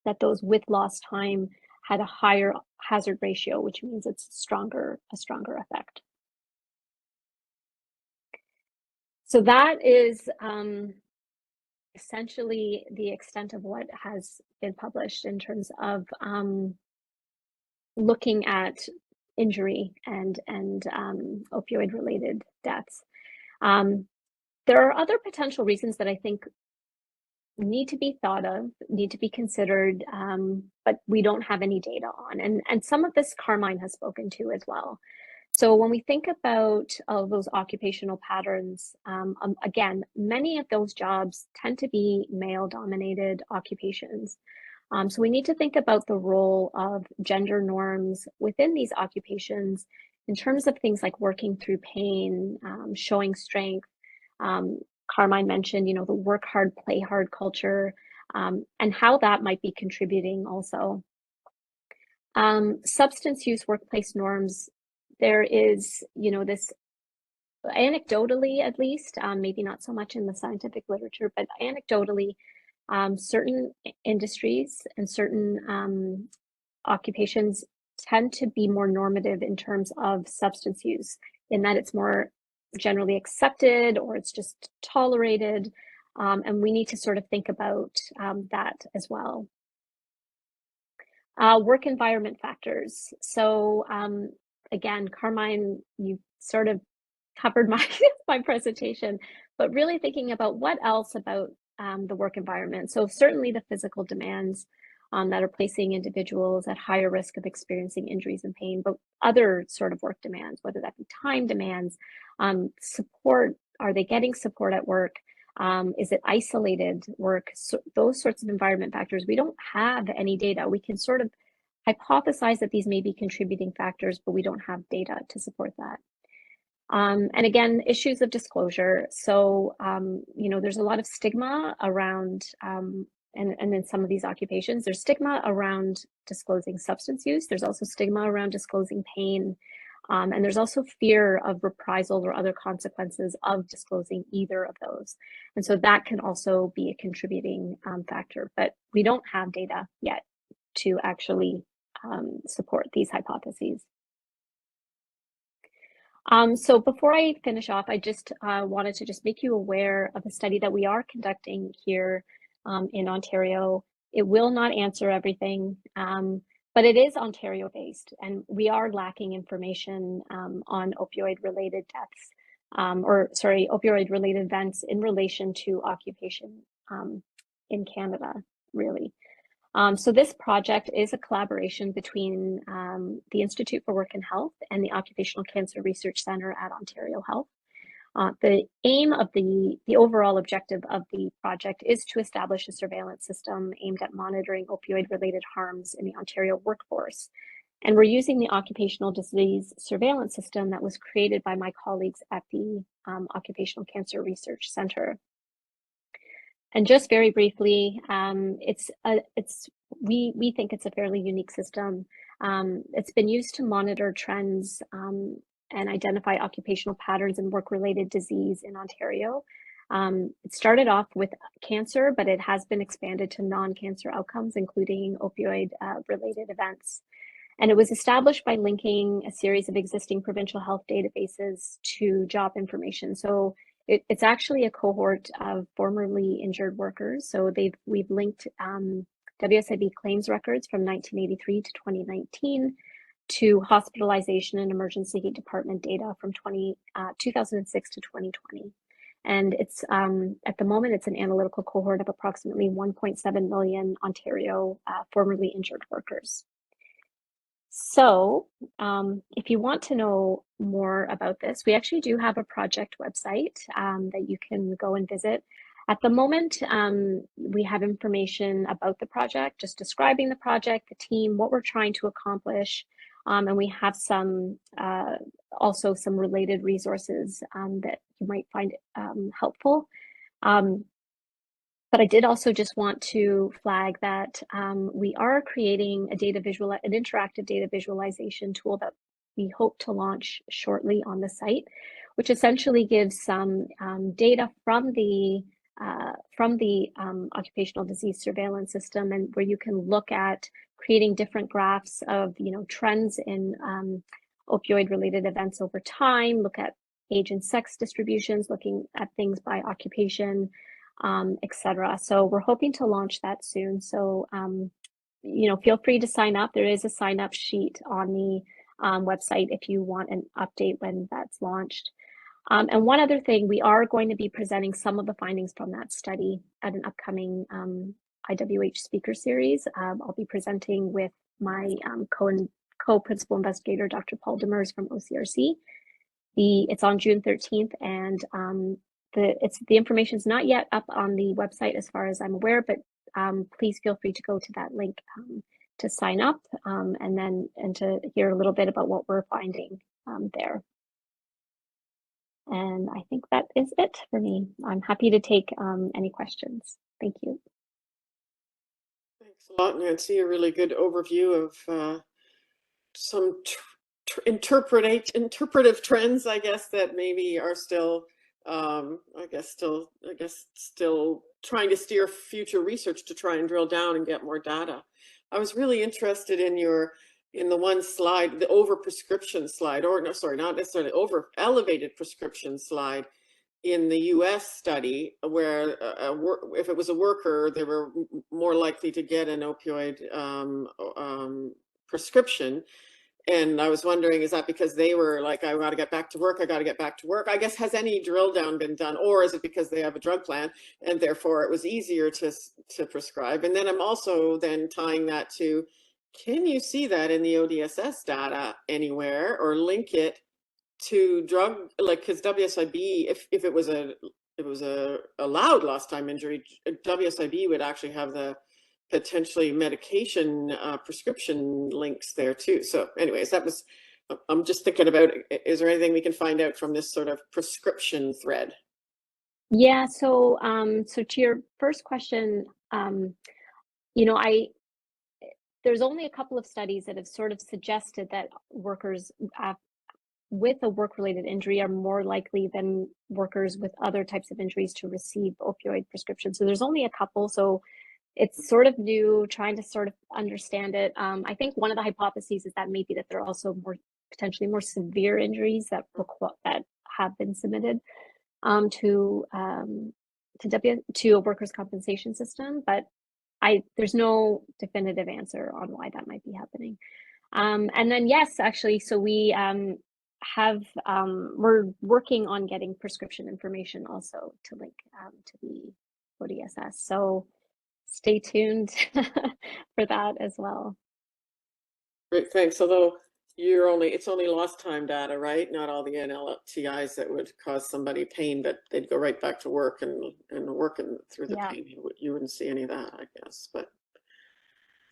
that those with lost time had a higher hazard ratio, which means it's a stronger effect. So that is essentially the extent of what has been published in terms of looking at injury and opioid-related deaths. There are other potential reasons that I think need to be thought of, need to be considered, but we don't have any data on. And some of this Carmine has spoken to as well. So when we think about those occupational patterns, again, many of those jobs tend to be male-dominated occupations. So we need to think about the role of gender norms within these occupations in terms of things like working through pain, showing strength. Carmine mentioned, the work hard, play hard culture, and how that might be contributing also. Substance use workplace norms. There is, this anecdotally, at least, maybe not so much in the scientific literature, but anecdotally, certain industries and certain occupations tend to be more normative in terms of substance use, in that it's more generally accepted or it's just tolerated. And we need to sort of think about that as well. Work environment factors. So again, Carmine, you sort of covered my presentation, but really thinking about what else about the work environment. So certainly the physical demands that are placing individuals at higher risk of experiencing injuries and pain, but other sort of work demands, whether that be time demands, support, are they getting support at work? Is it isolated work? So those sorts of environment factors, we don't have any data. We can sort of hypothesize that these may be contributing factors, but we don't have data to support that. And again, issues of disclosure. So, there's a lot of stigma around, and in some of these occupations, there's stigma around disclosing substance use. There's also stigma around disclosing pain. And there's also fear of reprisal or other consequences of disclosing either of those. And so that can also be a contributing factor, but we don't have data yet to actually support these hypotheses. So before I finish off, I just wanted to just make you aware of a study that we are conducting here in Ontario. It will not answer everything, but it is Ontario based, and we are lacking information on opioid-related deaths, opioid-related events in relation to occupation in Canada, really. So this project is a collaboration between the Institute for Work and Health and the Occupational Cancer Research Centre at Ontario Health. The aim of the overall objective of the project is to establish a surveillance system aimed at monitoring opioid-related harms in the Ontario workforce. And we're using the occupational disease surveillance system that was created by my colleagues at the Occupational Cancer Research Centre. And just very briefly, we think it's a fairly unique system. It's been used to monitor trends and identify occupational patterns and work-related disease in Ontario. It started off with cancer, but it has been expanded to non-cancer outcomes, including opioid-related events. And it was established by linking a series of existing provincial health databases to job information. So it's actually a cohort of formerly injured workers. So we've linked WSIB claims records from 1983 to 2019 to hospitalization and emergency department data from 2006 to 2020. And it's at the moment, it's an analytical cohort of approximately 1.7 million Ontario formerly injured workers. So if you want to know more about this, we actually do have a project website that you can go and visit. At the moment, we have information about the project, just describing the project, the team, what we're trying to accomplish, and we have some also some related resources that you might find helpful. But I did also just want to flag that we are creating an interactive data visualization tool that we hope to launch shortly on the site, which essentially gives some data from the occupational disease surveillance system, and where you can look at creating different graphs of trends in opioid-related events over time, look at age and sex distributions, looking at things by occupation, etc. So we're hoping to launch that soon. So, feel free to sign up. There is a sign up sheet on the website if you want an update when that's launched. And one other thing, we are going to be presenting some of the findings from that study at an upcoming IWH speaker series. I'll be presenting with my co-principal investigator, Dr. Paul Demers from OCRC. It's on June 13th, and the information is not yet up on the website as far as I'm aware, but please feel free to go to that link to sign up and to hear a little bit about what we're finding there. And I think that is it for me. I'm happy to take any questions. Thank you. Thanks a lot, Nancy. A really good overview of some interpretive trends, I guess, that maybe are still still trying to steer future research to try and drill down and get more data. I was really interested in the one slide, the over prescription slide, or no, sorry, not necessarily over elevated prescription slide in the US study, where if it was a worker, they were more likely to get an opioid prescription. And I was wondering, is that because they were like, I got to get back to work, I got to get back to work? I guess, has any drill down been done, or is it because they have a drug plan and therefore it was easier to prescribe? And then I'm also then tying that to, can you see that in the ODSS data anywhere, or link it to drug, like, because WSIB, if it was a allowed lost time injury, WSIB would actually have the potentially medication prescription links there too. So anyways, I'm just thinking about, is there anything we can find out from this sort of prescription thread? Yeah, so so to your first question, there's only a couple of studies that have sort of suggested that workers with a work-related injury are more likely than workers with other types of injuries to receive opioid prescriptions. So there's only a couple. So it's sort of new, trying to sort of understand it. I think one of the hypotheses is that maybe that there are also potentially more severe injuries that have been submitted to a workers' compensation system. But there's no definitive answer on why that might be happening. And then yes, actually, so we we're working on getting prescription information also to link to the ODSS. So stay tuned for that as well. Great, thanks. Although it's only lost time data, right? Not all the NLTIs that would cause somebody pain, but they'd go right back to work and working through the pain. You wouldn't see any of that, I guess, but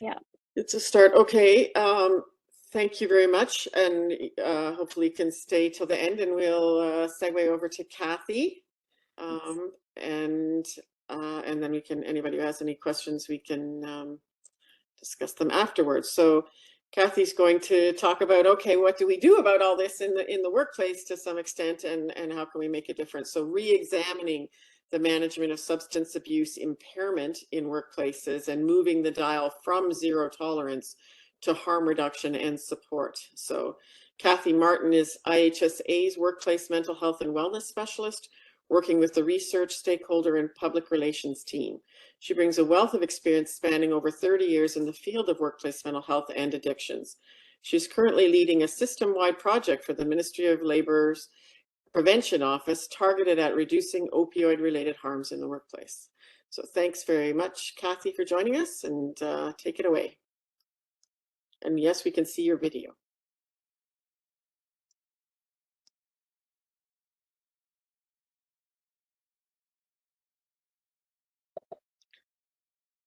yeah, it's a start. Okay. Thank you very much. And hopefully you can stay till the end, and we'll segue over to Kathy. And then we can, anybody who has any questions, we can discuss them afterwards. So Kathy's going to talk about, okay, what do we do about all this in the workplace to some extent, and how can we make a difference? So re-examining the management of substance abuse impairment in workplaces and moving the dial from zero tolerance to harm reduction and support. So Kathy Martin is IHSA's Workplace Mental Health and Wellness Specialist, working with the Research, Stakeholder, and Public Relations team. She brings a wealth of experience spanning over 30 years in the field of workplace mental health and addictions. She's currently leading a system-wide project for the Ministry of Labor's Prevention Office targeted at reducing opioid-related harms in the workplace. So thanks very much, Kathy, for joining us, and take it away. And yes, we can see your video.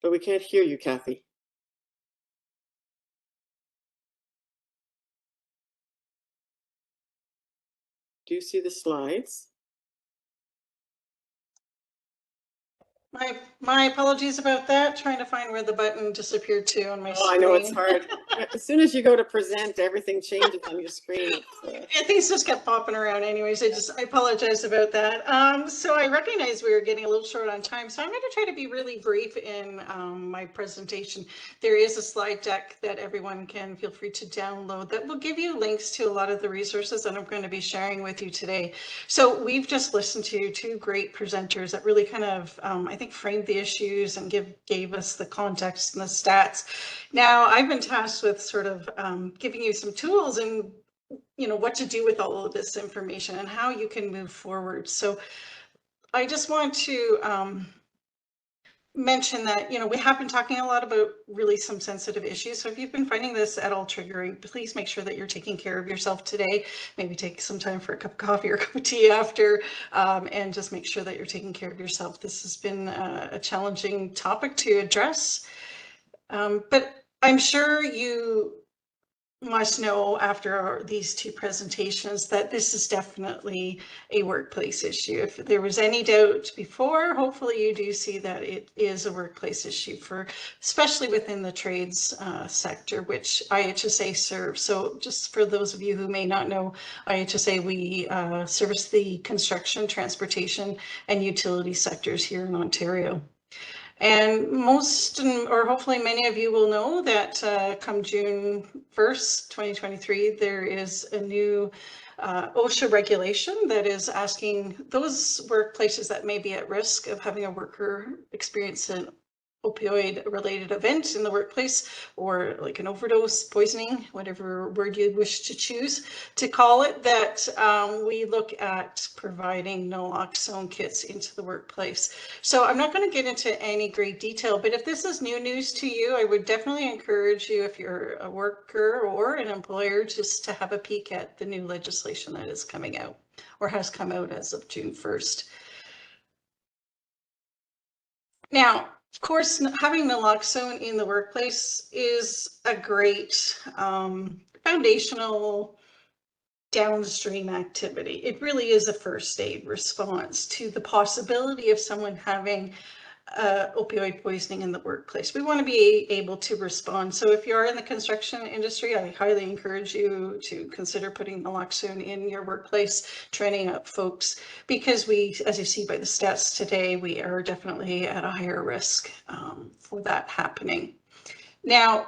But we can't hear you, Kathy. Do you see the slides? My apologies about that. Trying to find where the button disappeared to on my screen. I know it's hard. As soon as you go to present, everything changes on your screen. Things just kept popping around anyways. I apologize about that. So I recognize we were getting a little short on time, so I'm going to try to be really brief in my presentation. There is a slide deck that everyone can feel free to download that will give you links to a lot of the resources that I'm going to be sharing with you today. So we've just listened to two great presenters that really kind of, I think, framed the issues and gave us the context and the stats. Now I've been tasked with sort of giving you some tools and what to do with all of this information and how you can move forward. So I just want to mention that we have been talking a lot about really some sensitive issues. So if you've been finding this at all triggering, please make sure that you're taking care of yourself today. Maybe take some time for a cup of coffee or a cup of tea after, and just make sure that you're taking care of yourself. This has been a challenging topic to address, but I'm sure you must know after these two presentations that this is definitely a workplace issue. If there was any doubt before, hopefully you do see that it is a workplace issue, especially within the trades sector, which IHSA serves. So just for those of you who may not know IHSA, we service the construction, transportation, and utility sectors here in Ontario. And most, or hopefully many of you will know that come June 1st, 2023, there is a new OSHA regulation that is asking those workplaces that may be at risk of having a worker experience an opioid-related event in the workplace, or like an overdose, poisoning, whatever word you wish to choose to call it, that we look at providing naloxone kits into the workplace. So I'm not going to get into any great detail, but if this is new news to you, I would definitely encourage you, if you're a worker or an employer, just to have a peek at the new legislation that is coming out, or has come out as of June 1st. Now, of course, having naloxone in the workplace is a great foundational downstream activity. It really is a first aid response to the possibility of someone having opioid poisoning in the workplace. We want to be able to respond. So if you are in the construction industry, I highly encourage you to consider putting naloxone in your workplace, training up folks, because we, as you see by the stats today, we are definitely at a higher risk for that happening. Now,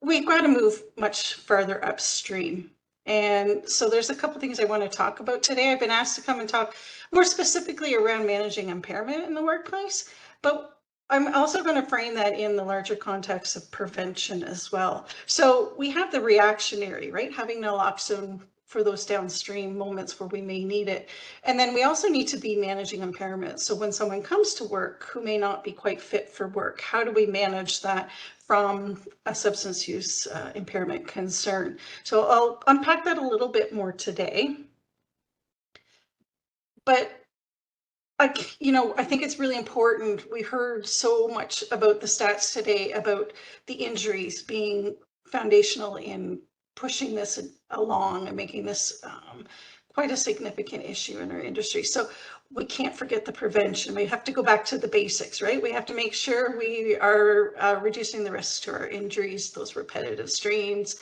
we've got to move much further upstream. And so there's a couple things I want to talk about today. I've been asked to come and talk more specifically around managing impairment in the workplace. But I'm also going to frame that in the larger context of prevention as well. So we have the reactionary, right? Having naloxone for those downstream moments where we may need it. And then we also need to be managing impairment. So when someone comes to work who may not be quite fit for work, how do we manage that from a substance use impairment concern? So I'll unpack that a little bit more today. But I think it's really important. We heard so much about the stats today about the injuries being foundational in pushing this along and making this quite a significant issue in our industry. So we can't forget the prevention. We have to go back to the basics, right? We have to make sure we are reducing the risks to our injuries, those repetitive strains,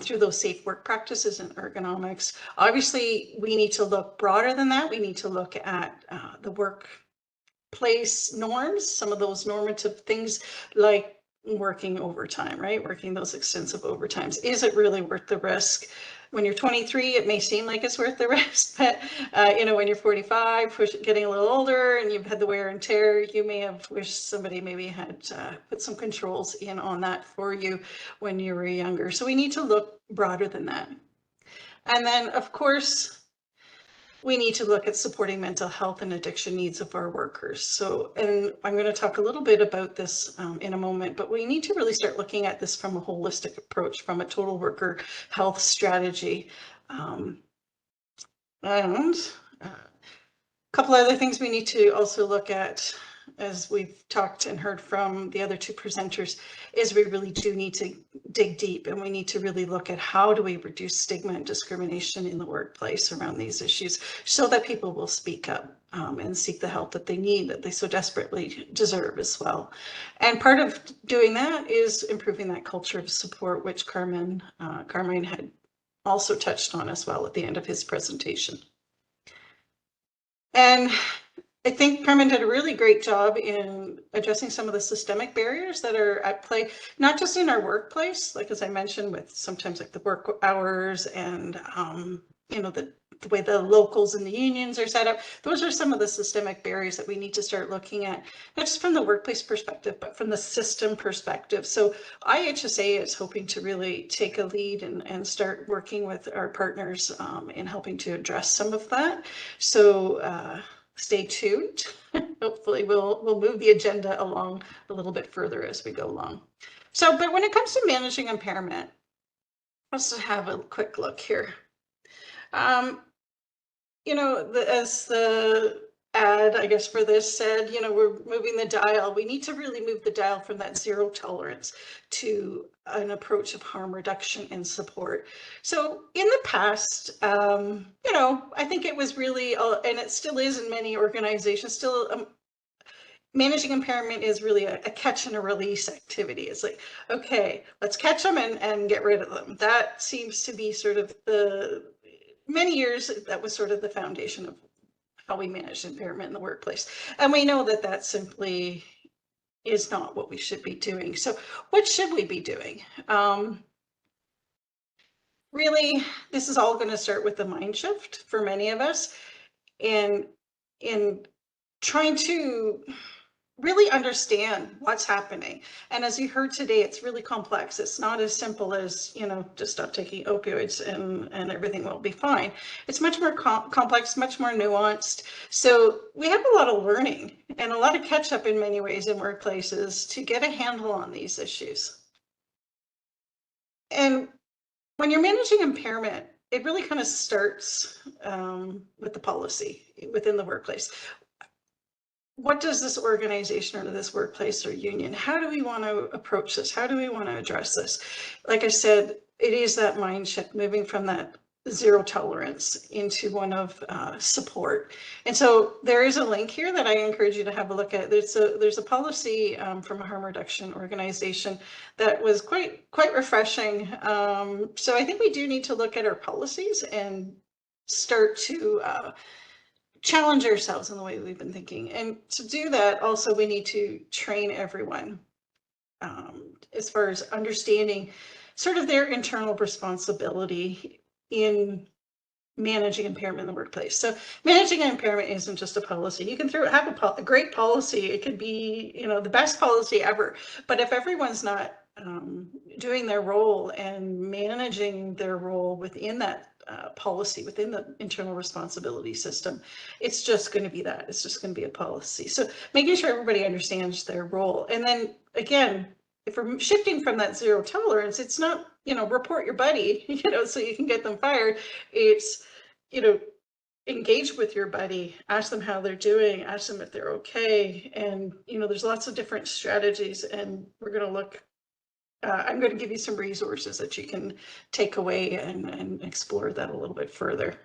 through those safe work practices and ergonomics. Obviously, we need to look broader than that. We need to look at the workplace norms, some of those normative things like working overtime, right? Working those extensive overtimes. Is it really worth the risk? When you're 23, it may seem like it's worth the risk, but when you're 45, getting a little older and you've had the wear and tear, you may have wished somebody maybe had put some controls in on that for you when you were younger. So we need to look broader than that. And then, of course, we need to look at supporting mental health and addiction needs of our workers. So, and I'm going to talk a little bit about this in a moment, but we need to really start looking at this from a holistic approach, from a total worker health strategy. And a couple other things we need to also look at, as we've talked and heard from the other two presenters, is we really do need to dig deep, and we need to really look at how do we reduce stigma and discrimination in the workplace around these issues so that people will speak up and seek the help that they need, that they so desperately deserve as well. And part of doing that is improving that culture of support, which Carmine had also touched on as well at the end of his presentation. And I think Carmine did a really great job in addressing some of the systemic barriers that are at play, not just in our workplace, like as I mentioned, with sometimes like the work hours and the way the locals and the unions are set up. Those are some of the systemic barriers that we need to start looking at, not just from the workplace perspective, but from the system perspective. So IHSA is hoping to really take a lead and start working with our partners in helping to address some of that. So stay tuned. Hopefully we'll move the agenda along a little bit further as we go along. So, but when it comes to managing impairment, let's have a quick look here. As the ad, I guess, for this said, we're moving the dial. We need to really move the dial from that zero tolerance to an approach of harm reduction and support. So in the past, I think it was really, and it still is in many organizations, still managing impairment is really a catch and a release activity. It's like, okay, let's catch them and get rid of them. That seems to be sort of many years, that was sort of the foundation of how we manage impairment in the workplace. And we know that simply is not what we should be doing. So what should we be doing? Really, this is all going to start with the mind shift for many of us in trying to really understand what's happening. And as you heard today, it's really complex. It's not as simple as, just stop taking opioids and everything will be fine. It's much more complex, much more nuanced. So we have a lot of learning and a lot of catch up in many ways in workplaces to get a handle on these issues. And when you're managing impairment, it really kind of starts with the policy within the workplace. What does this organization or this workplace or union, how do we want to approach this? How do we want to address this? Like I said, it is that mind shift, moving from that zero tolerance into one of support. And so there is a link here that I encourage you to have a look at. There's a policy from a harm reduction organization that was quite refreshing. So I think we do need to look at our policies and start to challenge ourselves in the way we've been thinking. And to do that, also, we need to train everyone as far as understanding sort of their internal responsibility in managing impairment in the workplace. So managing impairment isn't just a policy. You can have a great policy. It could be, you know, the best policy ever. But if everyone's not doing their role and managing their role within that policy, within the internal responsibility system, it's just going to be that. It's just going to be a policy. So making sure everybody understands their role. And then again, if we're shifting from that zero tolerance, it's not, you know, report your buddy, you know, so you can get them fired. It's, you know, engage with your buddy, ask them how they're doing, ask them if they're okay. And, you know, there's lots of different strategies, and we're going to look, I'm going to give you some resources that you can take away and explore that a little bit further.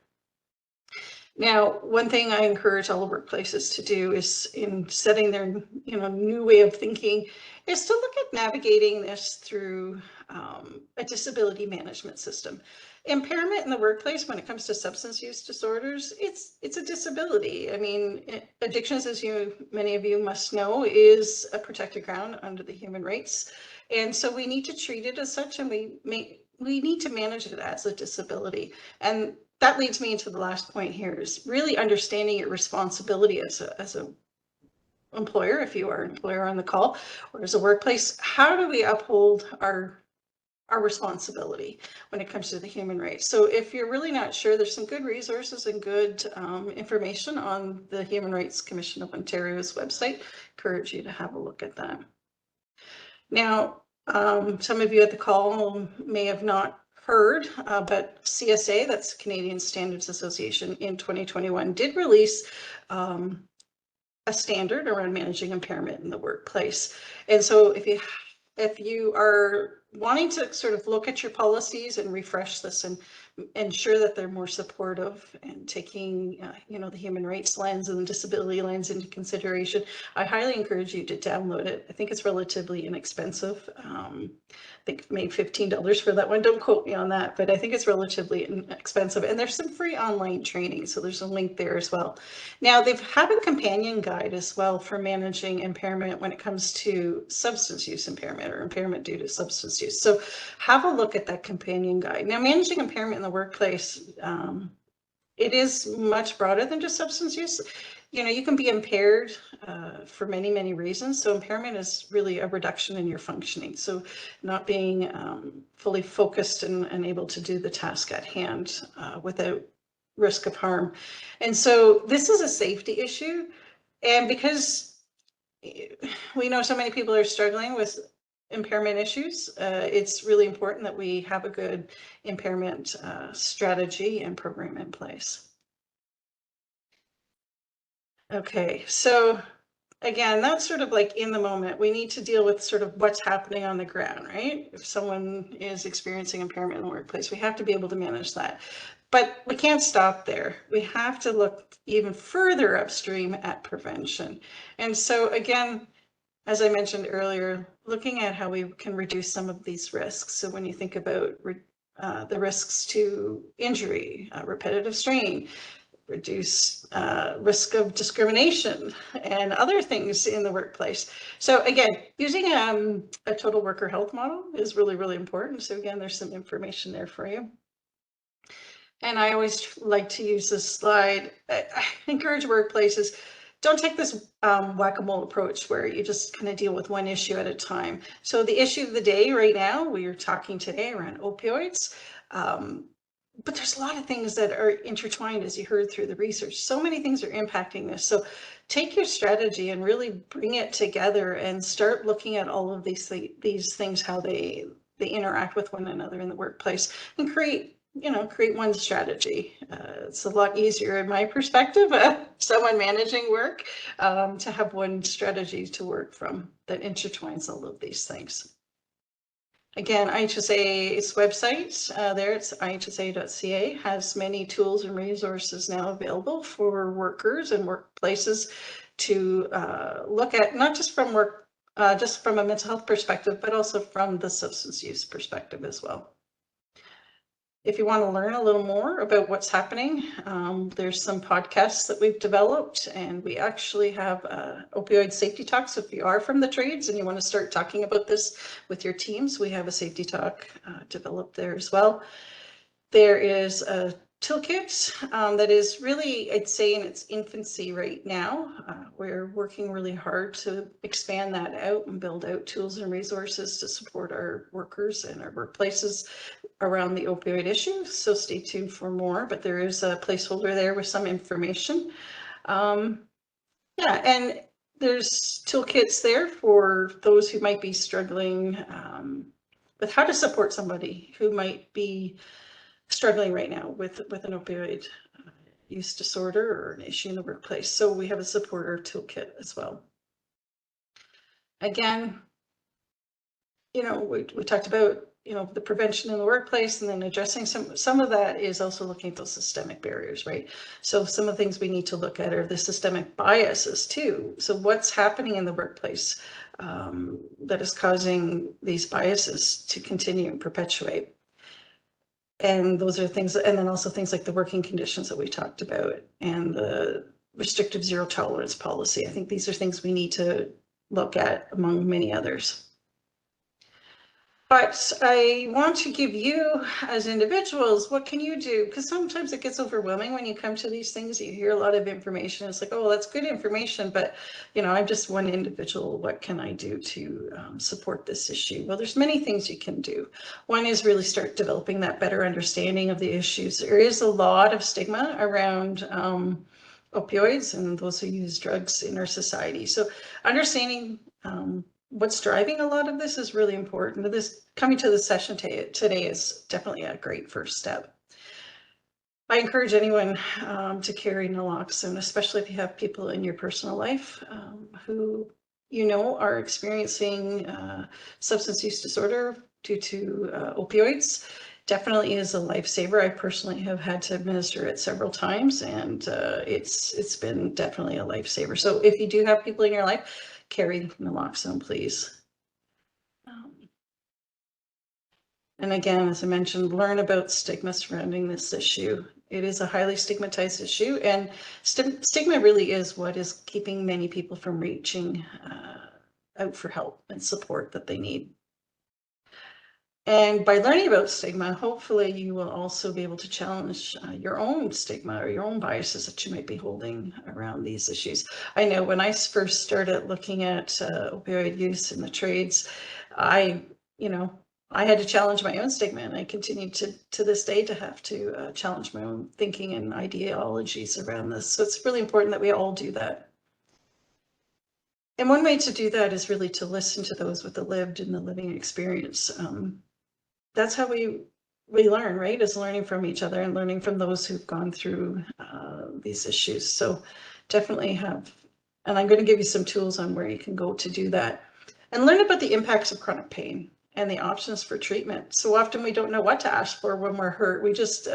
Now, one thing I encourage all the workplaces to do is, in setting their, you know, new way of thinking, is to look at navigating this through a disability management system. Impairment in the workplace, when it comes to substance use disorders, it's a disability. I mean, addictions, as many of you must know, is a protected ground under the human rights, and so we need to treat it as such, and we need to manage it as a disability. And that leads me into the last point here, is really understanding your responsibility as a employer, if you are an employer on the call, or as a workplace. How do we uphold our responsibility when it comes to the human rights? So if you're really not sure, there's some good resources and good information on the Human Rights Commission of Ontario's website. Encourage you to have a look at that. Now, some of you at the call may have not heard, but CSA, that's Canadian Standards Association, in 2021 did release a standard around managing impairment in the workplace. And so if you are wanting to sort of look at your policies and refresh this and ensure that they're more supportive and taking you know, the human rights lens and the disability lens into consideration, I highly encourage you to download it. I think it's relatively inexpensive. I think maybe $15 for that one. Don't quote me on that, but I think it's relatively inexpensive. And there's some free online training, so there's a link there as well. Now, they've had a companion guide as well for managing impairment when it comes to substance use impairment or impairment due to substance use. So have a look at that companion guide. Now, managing impairment in the workplace, it is much broader than just substance use. You know, you can be impaired for many, many reasons. So impairment is really a reduction in your functioning. So not being fully focused and able to do the task at hand without risk of harm. And so this is a safety issue. And because we know so many people are struggling with impairment issues, it's really important that we have a good impairment strategy and program in place. Okay, so again, that's sort of like in the moment. We need to deal with sort of what's happening on the ground, right? If someone is experiencing impairment in the workplace, we have to be able to manage that. But we can't stop there. We have to look even further upstream at prevention. And so again, as I mentioned earlier, looking at how we can reduce some of these risks. So when you think about the risks to injury, repetitive strain, reduce risk of discrimination and other things in the workplace. So again, using a total worker health model is really, really important. So again, there's some information there for you. And I always like to use this slide. I encourage workplaces, don't take this whack-a-mole approach where you just kind of deal with one issue at a time. So the issue of the day right now, we are talking today around opioids. But there's a lot of things that are intertwined, as you heard through the research. So many things are impacting this. So take your strategy and really bring it together and start looking at all of these things, how they interact with one another in the workplace, and create one strategy. It's a lot easier in my perspective, someone managing work, to have one strategy to work from that intertwines all of these things. Again, IHSA's website, there it's ihsa.ca, has many tools and resources now available for workers and workplaces to look at, not just from just from a mental health perspective, but also from the substance use perspective as well. If you want to learn a little more about what's happening, there's some podcasts that we've developed, and we actually have opioid safety talks. If you are from the trades and you want to start talking about this with your teams, we have a safety talk developed there as well. There is a toolkit that is really, I'd say, in its infancy right now. We're working really hard to expand that out and build out tools and resources to support our workers and our workplaces around the opioid issue. So stay tuned for more, but there is a placeholder there with some information. Yeah, and there's toolkits there for those who might be struggling with how to support somebody who might be struggling right now with an opioid use disorder or an issue in the workplace. So we have a supporter toolkit as well. Again, you know, we talked about, you know, the prevention in the workplace, and then addressing some of that is also looking at those systemic barriers, right? So some of the things we need to look at are the systemic biases too. So what's happening in the workplace that is causing these biases to continue and perpetuate? And those are things, and then also things like the working conditions that we talked about and the restrictive zero tolerance policy. I think these are things we need to look at among many others. But I want to give you as individuals, what can you do? Because sometimes it gets overwhelming when you come to these things. You hear a lot of information. It's like, oh, that's good information, but you know, I'm just one individual. What can I do to support this issue? Well, there's many things you can do. One is really start developing that better understanding of the issues. There is a lot of stigma around opioids and those who use drugs in our society. So understanding what's driving a lot of this is really important. This coming to the session today is definitely a great first step. I encourage anyone to carry naloxone, especially if you have people in your personal life who you know are experiencing substance use disorder due to opioids. Definitely is a lifesaver. I personally have had to administer it several times, and it's been definitely a lifesaver. So if you do have people in your life, carry naloxone, please. And again, as I mentioned, learn about stigma surrounding this issue. It is a highly stigmatized issue, and stigma really is what is keeping many people from reaching out for help and support that they need. And by learning about stigma, hopefully you will also be able to challenge your own stigma or your own biases that you might be holding around these issues. I know when I first started looking at opioid use in the trades, I had to challenge my own stigma, and I continue to this day to have to challenge my own thinking and ideologies around this. So it's really important that we all do that. And one way to do that is really to listen to those with the lived and the living experience. That's how we learn, right? Is learning from each other and learning from those who've gone through these issues. So definitely have, and I'm going to give you some tools on where you can go to do that. And learn about the impacts of chronic pain and the options for treatment. So often we don't know what to ask for when we're hurt. We just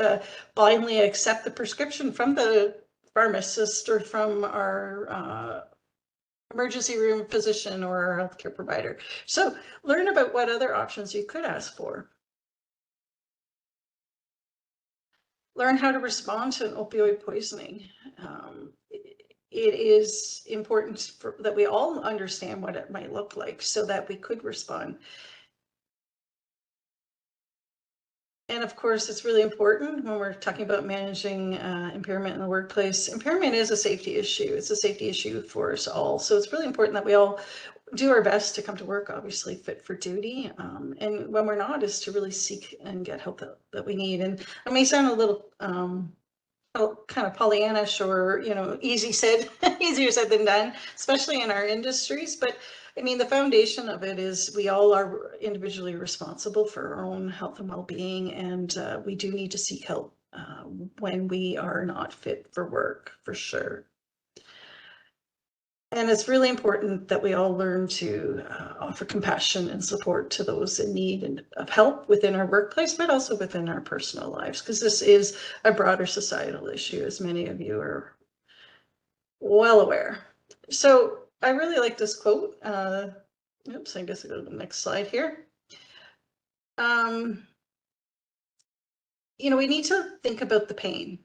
blindly accept the prescription from the pharmacist or from our emergency room physician or our healthcare provider. So learn about what other options you could ask for. Learn how to respond to an opioid poisoning. It is important that we all understand what it might look like so that we could respond. And of course, it's really important when we're talking about managing impairment in the workplace. Impairment is a safety issue. It's a safety issue for us all. So it's really important that we all do our best to come to work, obviously fit for duty. And when we're not, is to really seek and get help that we need. And it may sound a little kind of Pollyannish or, easier said than done, especially in our industries. But I mean, the foundation of it is we all are individually responsible for our own health and well-being, and we do need to seek help when we are not fit for work, for sure. And it's really important that we all learn to offer compassion and support to those in need of help within our workplace, but also within our personal lives, because this is a broader societal issue, as many of you are well aware. So I really like this quote. Oops, I guess I'll go to the next slide here. We need to think about the pain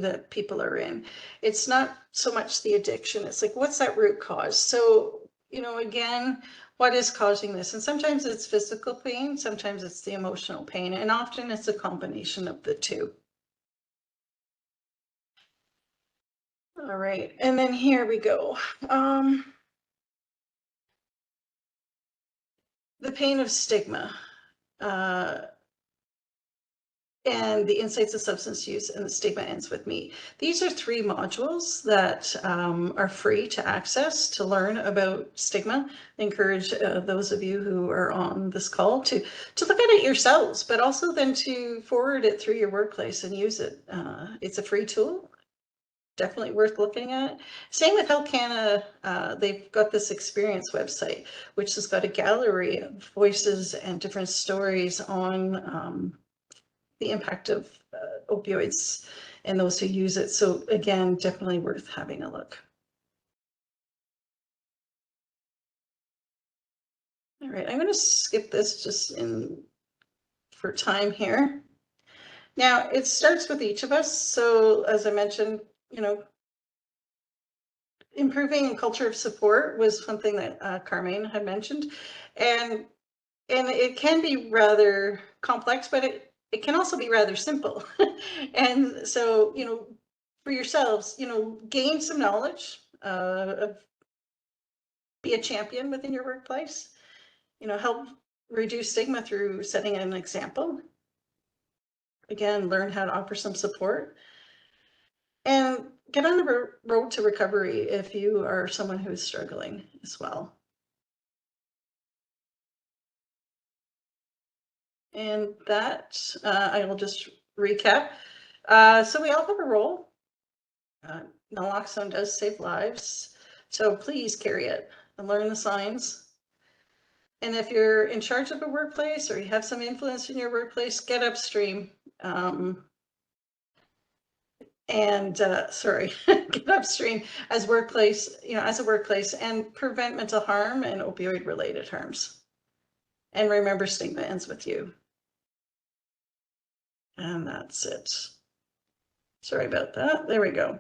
that people are in. It's not so much the addiction. It's like, what's that root cause? So, again, what is causing this? And sometimes it's physical pain, sometimes it's the emotional pain, and often it's a combination of the two. All right, and then here we go. The pain of stigma. And the insights of substance use, and the stigma ends with me. These are 3 modules that are free to access to learn about stigma. I encourage those of you who are on this call to look at it yourselves, but also then to forward it through your workplace and use it. It's a free tool, definitely worth looking at. Same with Health Canada. They've got this experience website, which has got a gallery of voices and different stories on the impact of opioids and those who use it. So again, definitely worth having a look. All right, I'm going to skip this just for time here. Now, it starts with each of us. So as I mentioned, you know, improving a culture of support was something that Carmine had mentioned. And it can be rather complex, but it can also be rather simple. And so, you know, for yourselves, you know, gain some knowledge, be a champion within your workplace, you know, help reduce stigma through setting an example. Again, learn how to offer some support, and get on the road to recovery if you are someone who's struggling as well. And that, I will just recap. So we all have a role. Naloxone does save lives, so please carry it and learn the signs. And if you're in charge of a workplace or you have some influence in your workplace, get upstream. Get upstream as workplace, you know, as a workplace, and prevent mental harm and opioid-related harms. And remember, stigma ends with you. And that's it. Sorry about that. There we go.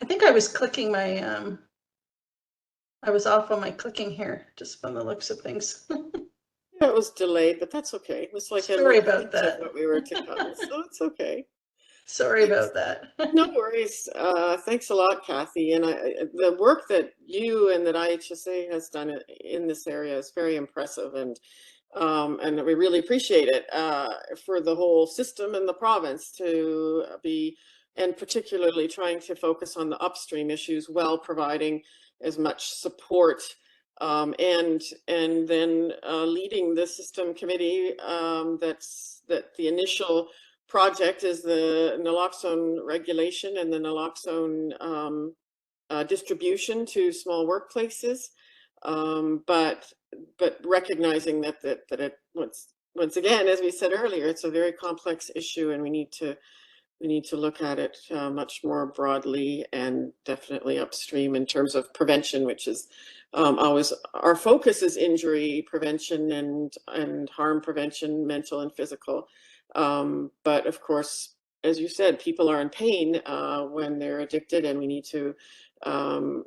I think I was clicking my, I was off on my clicking here, just from the looks of things. Yeah, it was delayed, but that's okay. It was like Sorry a about hint that. of what we were to come, so it's okay. Sorry about that. No worries. Thanks a lot, Kathy. And the work that you and that IHSA has done in this area is very impressive, and we really appreciate it for the whole system and the province to be, and particularly trying to focus on the upstream issues while providing as much support, and then leading the system committee that the initial project is the naloxone regulation and the naloxone distribution to small workplaces, but recognizing that it once again, as we said earlier, it's a very complex issue, and we need to look at it much more broadly and definitely upstream in terms of prevention, which is always our focus is injury prevention and harm prevention, mental and physical. But of course, as you said, people are in pain when they're addicted, and we need to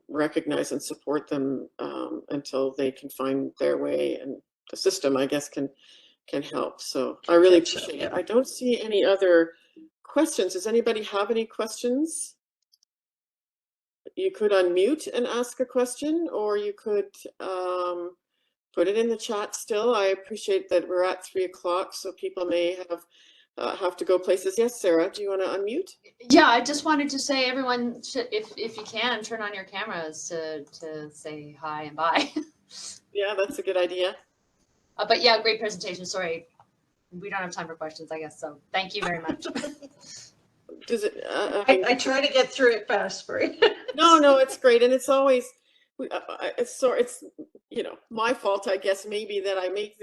recognize and support them until they can find their way, and the system, I guess, can help. So I really appreciate it. I don't see any other questions. Does anybody have any questions? You could unmute and ask a question, or you could put it in the chat still. I appreciate that we're at 3 o'clock, so people may have to go places. Yes, Sarah, do you want to unmute? Yeah, I just wanted to say, everyone should, if you can, turn on your cameras to say hi and bye. Yeah, that's a good idea. But yeah, great presentation. Sorry, we don't have time for questions, I guess. So thank you very much. Does it? I try to get through it fast for you. No, it's great, and it's always it's you know, my fault, I guess, maybe, that I make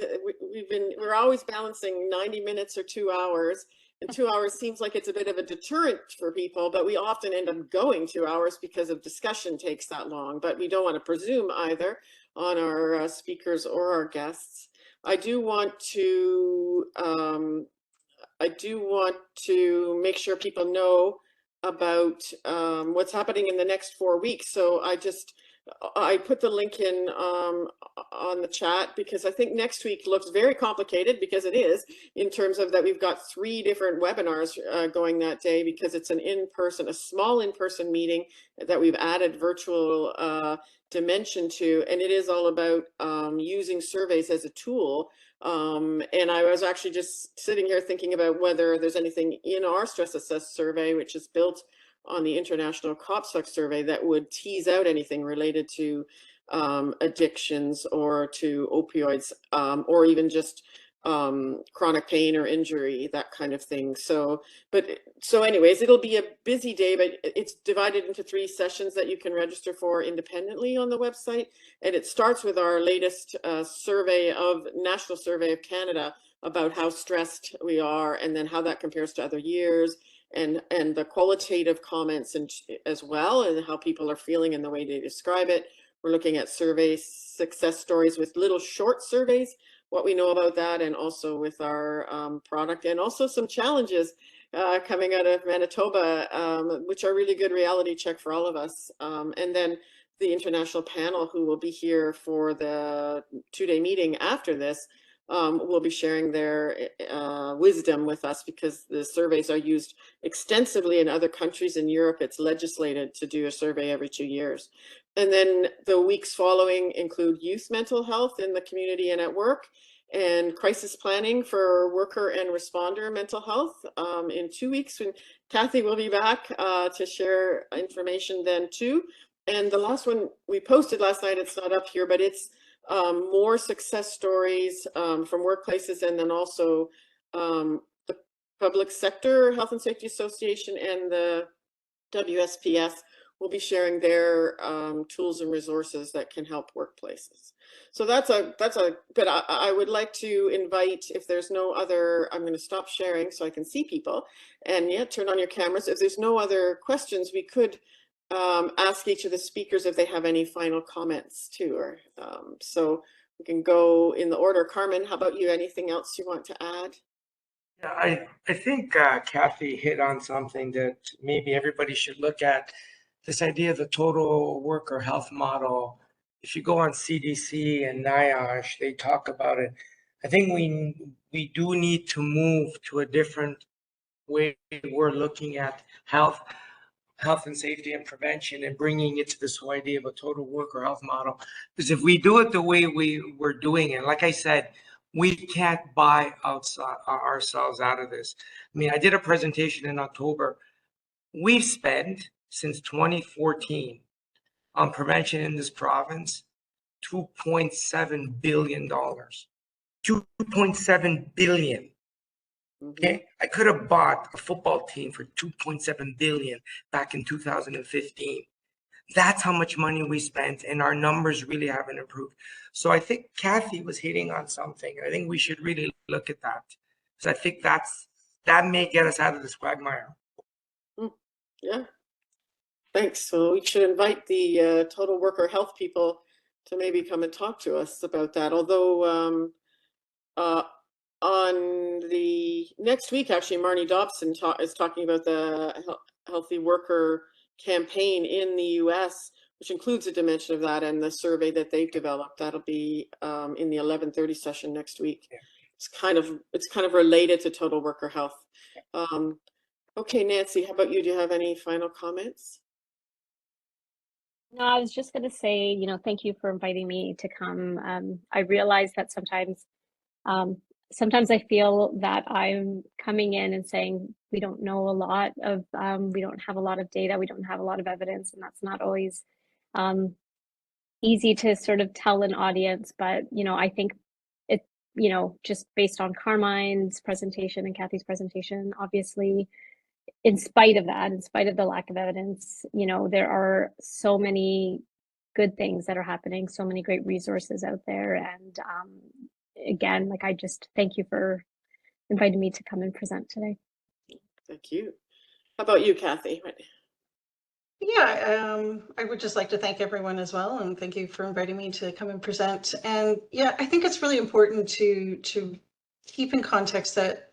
we're always balancing 90 minutes or 2 hours, and 2 hours seems like it's a bit of a deterrent for people, but we often end up going 2 hours because of discussion takes that long. But we don't want to presume either on our speakers or our guests. I do want to make sure people know about what's happening in the next 4 weeks. So I just I put the link in on the chat because I think next week looks very complicated, because it is, in terms of that we've got 3 different webinars going that day, because it's a small in-person meeting that we've added virtual dimension to, and it is all about using surveys as a tool. And I was actually just sitting here thinking about whether there's anything in our stress assess survey, which is built on the International COPSUC survey, that would tease out anything related to addictions or to opioids, or even just chronic pain or injury, that kind of thing. So anyways, it'll be a busy day, but it's divided into 3 sessions that you can register for independently on the website. And it starts with our latest National Survey of Canada about how stressed we are, and then how that compares to other years, and the qualitative comments and as well, and how people are feeling and the way they describe it. We're looking at survey success stories with little short surveys, what we know about that, and also with our product, and also some challenges coming out of Manitoba, which are really good reality check for all of us. And then the international panel, who will be here for the 2-day meeting after this, will be sharing their wisdom with us, because the surveys are used extensively in other countries. In Europe, it's legislated to do a survey every 2 years. And then the weeks following include youth mental health in the community and at work, and crisis planning for worker and responder mental health in 2 weeks, when Kathy will be back to share information then too. And the last one we posted last night, it's not up here, but it's more success stories from workplaces, and then also the Public Sector Health and Safety Association and the WSPS will be sharing their tools and resources that can help workplaces. So but I would like to invite, if there's no other, I'm going to stop sharing so I can see people, and turn on your cameras. If there's no other questions, we could ask each of the speakers if they have any final comments too, or so we can go in the order. Carmen, how about you? Anything else you want to add? Yeah, I think Kathy hit on something that maybe everybody should look at. This idea of the total worker health model. If you go on CDC and NIOSH, they talk about it. I think we do need to move to a different way we're looking at health and safety and prevention, and bringing it to this whole idea of a total worker health model. Because if we do it the way we're doing it, like I said, we can't buy ourselves out of this. I mean, I did a presentation in October. We've spent since 2014 on prevention in this province $2.7 billion. 2.7 billion. Okay, I could have bought a football team for 2.7 billion back in 2015. That's how much money we spent, and our numbers really haven't improved. So I think Kathy was hitting on something. I think we should really look at that, because I think that may get us out of this quagmire. Yeah, thanks. So we should invite the total worker health people to maybe come and talk to us about that. Although on the next week, actually, Marnie Dobson is talking about the Healthy Worker campaign in the US, which includes a dimension of that, and the survey that they've developed. That'll be in the 11:30 session next week. Yeah. It's kind of related to total worker health. Okay, Nancy, how about you? Do you have any final comments? No, I was just going to say, thank you for inviting me to come. I realize that sometimes I feel that I'm coming in and saying we don't know a lot of, we don't have a lot of data, we don't have a lot of evidence, and that's not always easy to sort of tell an audience. But I think it, just based on Carmine's presentation and Kathy's presentation, obviously, in spite of that, in spite of the lack of evidence, there are so many good things that are happening, so many great resources out there, and again, I just thank you for inviting me to come and present today. Thank you. How about you, Kathy? Yeah, I would just like to thank everyone as well, and thank you for inviting me to come and present. And yeah, I think it's really important to keep in context that,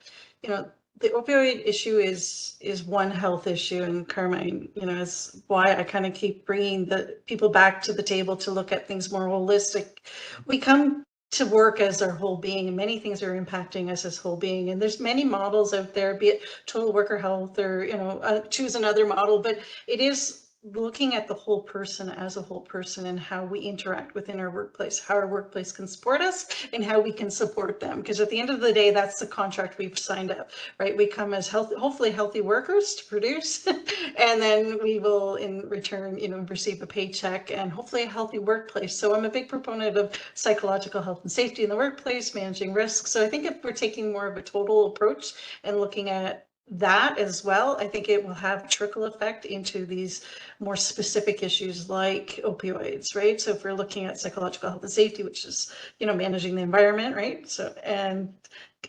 the opioid issue is one health issue, and Carmine, you know, is why I kind of keep bringing the people back to the table to look at things more holistic. We come to work as our whole being, and many things are impacting us as whole being. And there's many models out there, be it total worker health or, you know, choose another model, but it is looking at the whole person as a whole person and how we interact within our workplace, how our workplace can support us and how we can support them. Because at the end of the day, that's the contract we've signed up, right? We come as healthy, hopefully healthy workers to produce, and then we will in return, you know, receive a paycheck and hopefully a healthy workplace. So I'm a big proponent of psychological health and safety in the workplace, managing risks. So I think if we're taking more of a total approach and looking at that as well, I think it will have trickle effect into these more specific issues like opioids, right? So if we're looking at psychological health and safety, which is, you know, managing the environment, right? So, and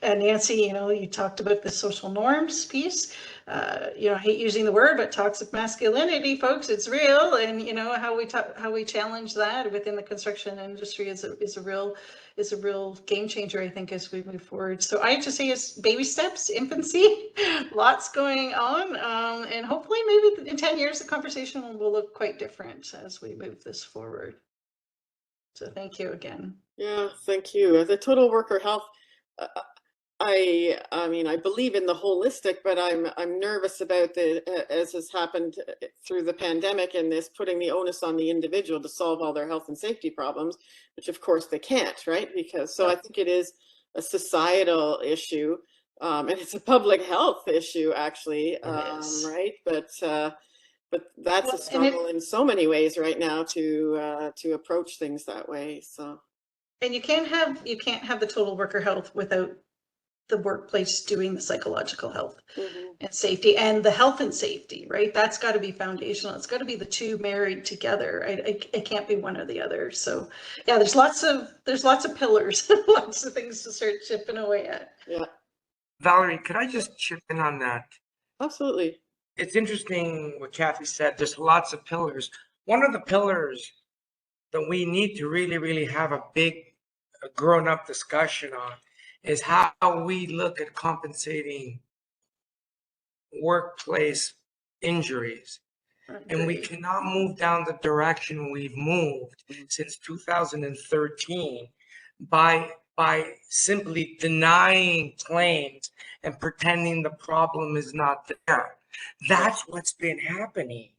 Nancy, you know, you talked about the social norms piece. You know, I hate using the word, but toxic masculinity, folks, it's real. And, you know, how we challenge that within the construction industry is a real game changer, I think, as we move forward. So I have to say it's baby steps, infancy, lots going on. And hopefully maybe in 10 years, the conversation will look quite different as we move this forward. So thank you again. Yeah, thank you. The total worker health, I mean, I believe in the holistic, but I'm nervous about as has happened through the pandemic and this putting the onus on the individual to solve all their health and safety problems, which of course they can't, right? Because so I think it is a societal issue, and it's a public health issue actually, right? But that's a struggle in so many ways right now to approach things that way. So. And you can't have the total worker health without the workplace doing the psychological health and safety and the health and safety, right? That's got to be foundational. It's got to be the two married together. It can't be one or the other. So yeah, there's lots of pillars, lots of things to start chipping away at. Yeah. Valerie, could I just chip in on that? Absolutely. It's interesting what Kathy said. There's lots of pillars. One of the pillars that we need to really have a big grown-up discussion on is how we look at compensating workplace injuries. And we cannot move down the direction we've moved since 2013 by simply denying claims and pretending the problem is not there. That's what's been happening.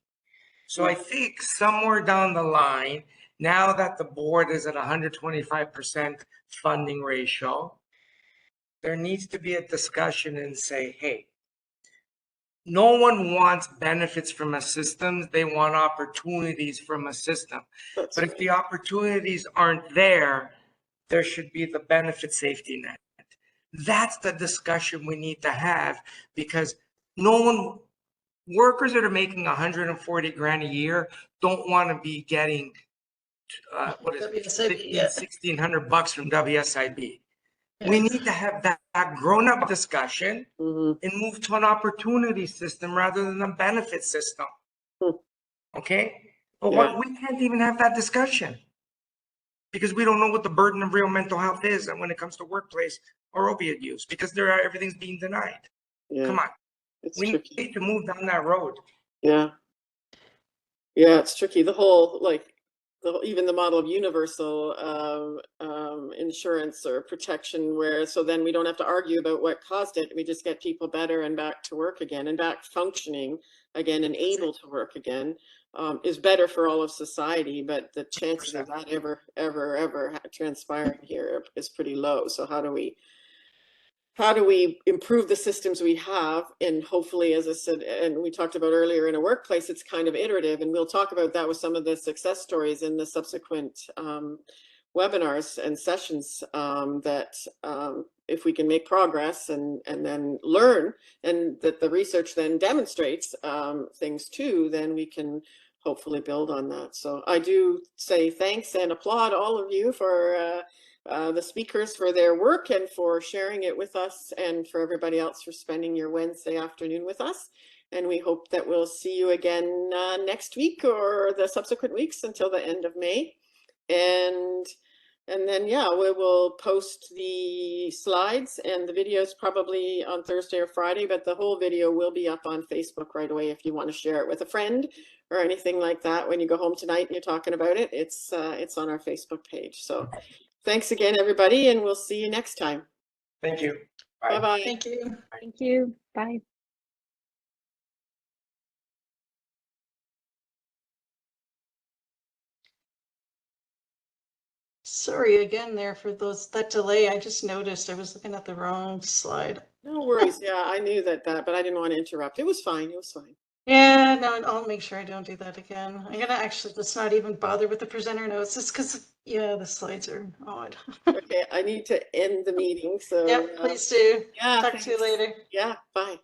So I think somewhere down the line, now that the board is at 125% funding ratio, there needs to be a discussion and say, hey, no one wants benefits from a system. They want opportunities from a system. But if the opportunities aren't there, there should be the benefit safety net. That's the discussion we need to have, because workers that are making 140 grand a year don't want to be getting $1,600 from WSIB. We need to have that grown-up discussion and move to an opportunity system rather than a benefit system. Okay? But we can't even have that discussion because we don't know what the burden of real mental health is when it comes to workplace or opioid use, because everything's being denied. Come on. We need to move down that road. Yeah, it's tricky. The whole, even the model of universal insurance or protection, where so then we don't have to argue about what caused it. We just get people better and back to work again and back functioning again and able to work again, is better for all of society. But the chances of that ever transpiring here is pretty low. So how do we improve the systems we have? And hopefully, as I said, and we talked about earlier, in a workplace, it's kind of iterative, and we'll talk about that with some of the success stories in the subsequent webinars and sessions, that if we can make progress and then learn, and that the research then demonstrates things too, then we can hopefully build on that. So I do say thanks and applaud all of you for the speakers for their work and for sharing it with us, and for everybody else for spending your Wednesday afternoon with us. And we hope that we'll see you again next week or the subsequent weeks until the end of May. And And then, yeah, we will post the slides and the videos probably on Thursday or Friday, but the whole video will be up on Facebook right away if you want to share it with a friend or anything like that. When you go home tonight and you're talking about it, it's on our Facebook page. So thanks again, everybody, and we'll see you next time. Thank you. Bye. Bye-bye. Thank you. Thank you. Bye. Sorry again there for that delay. I just noticed I was looking at the wrong slide. No worries. Yeah, I knew that, but I didn't want to interrupt. It was fine. It was fine. Yeah, no, I'll make sure I don't do that again. I'm gonna actually just not even bother with the presenter notes, just because, yeah, the slides are odd. Okay, I need to end the meeting. So Yep, please do. yeah, Talk to you thanks. later. Yeah, bye.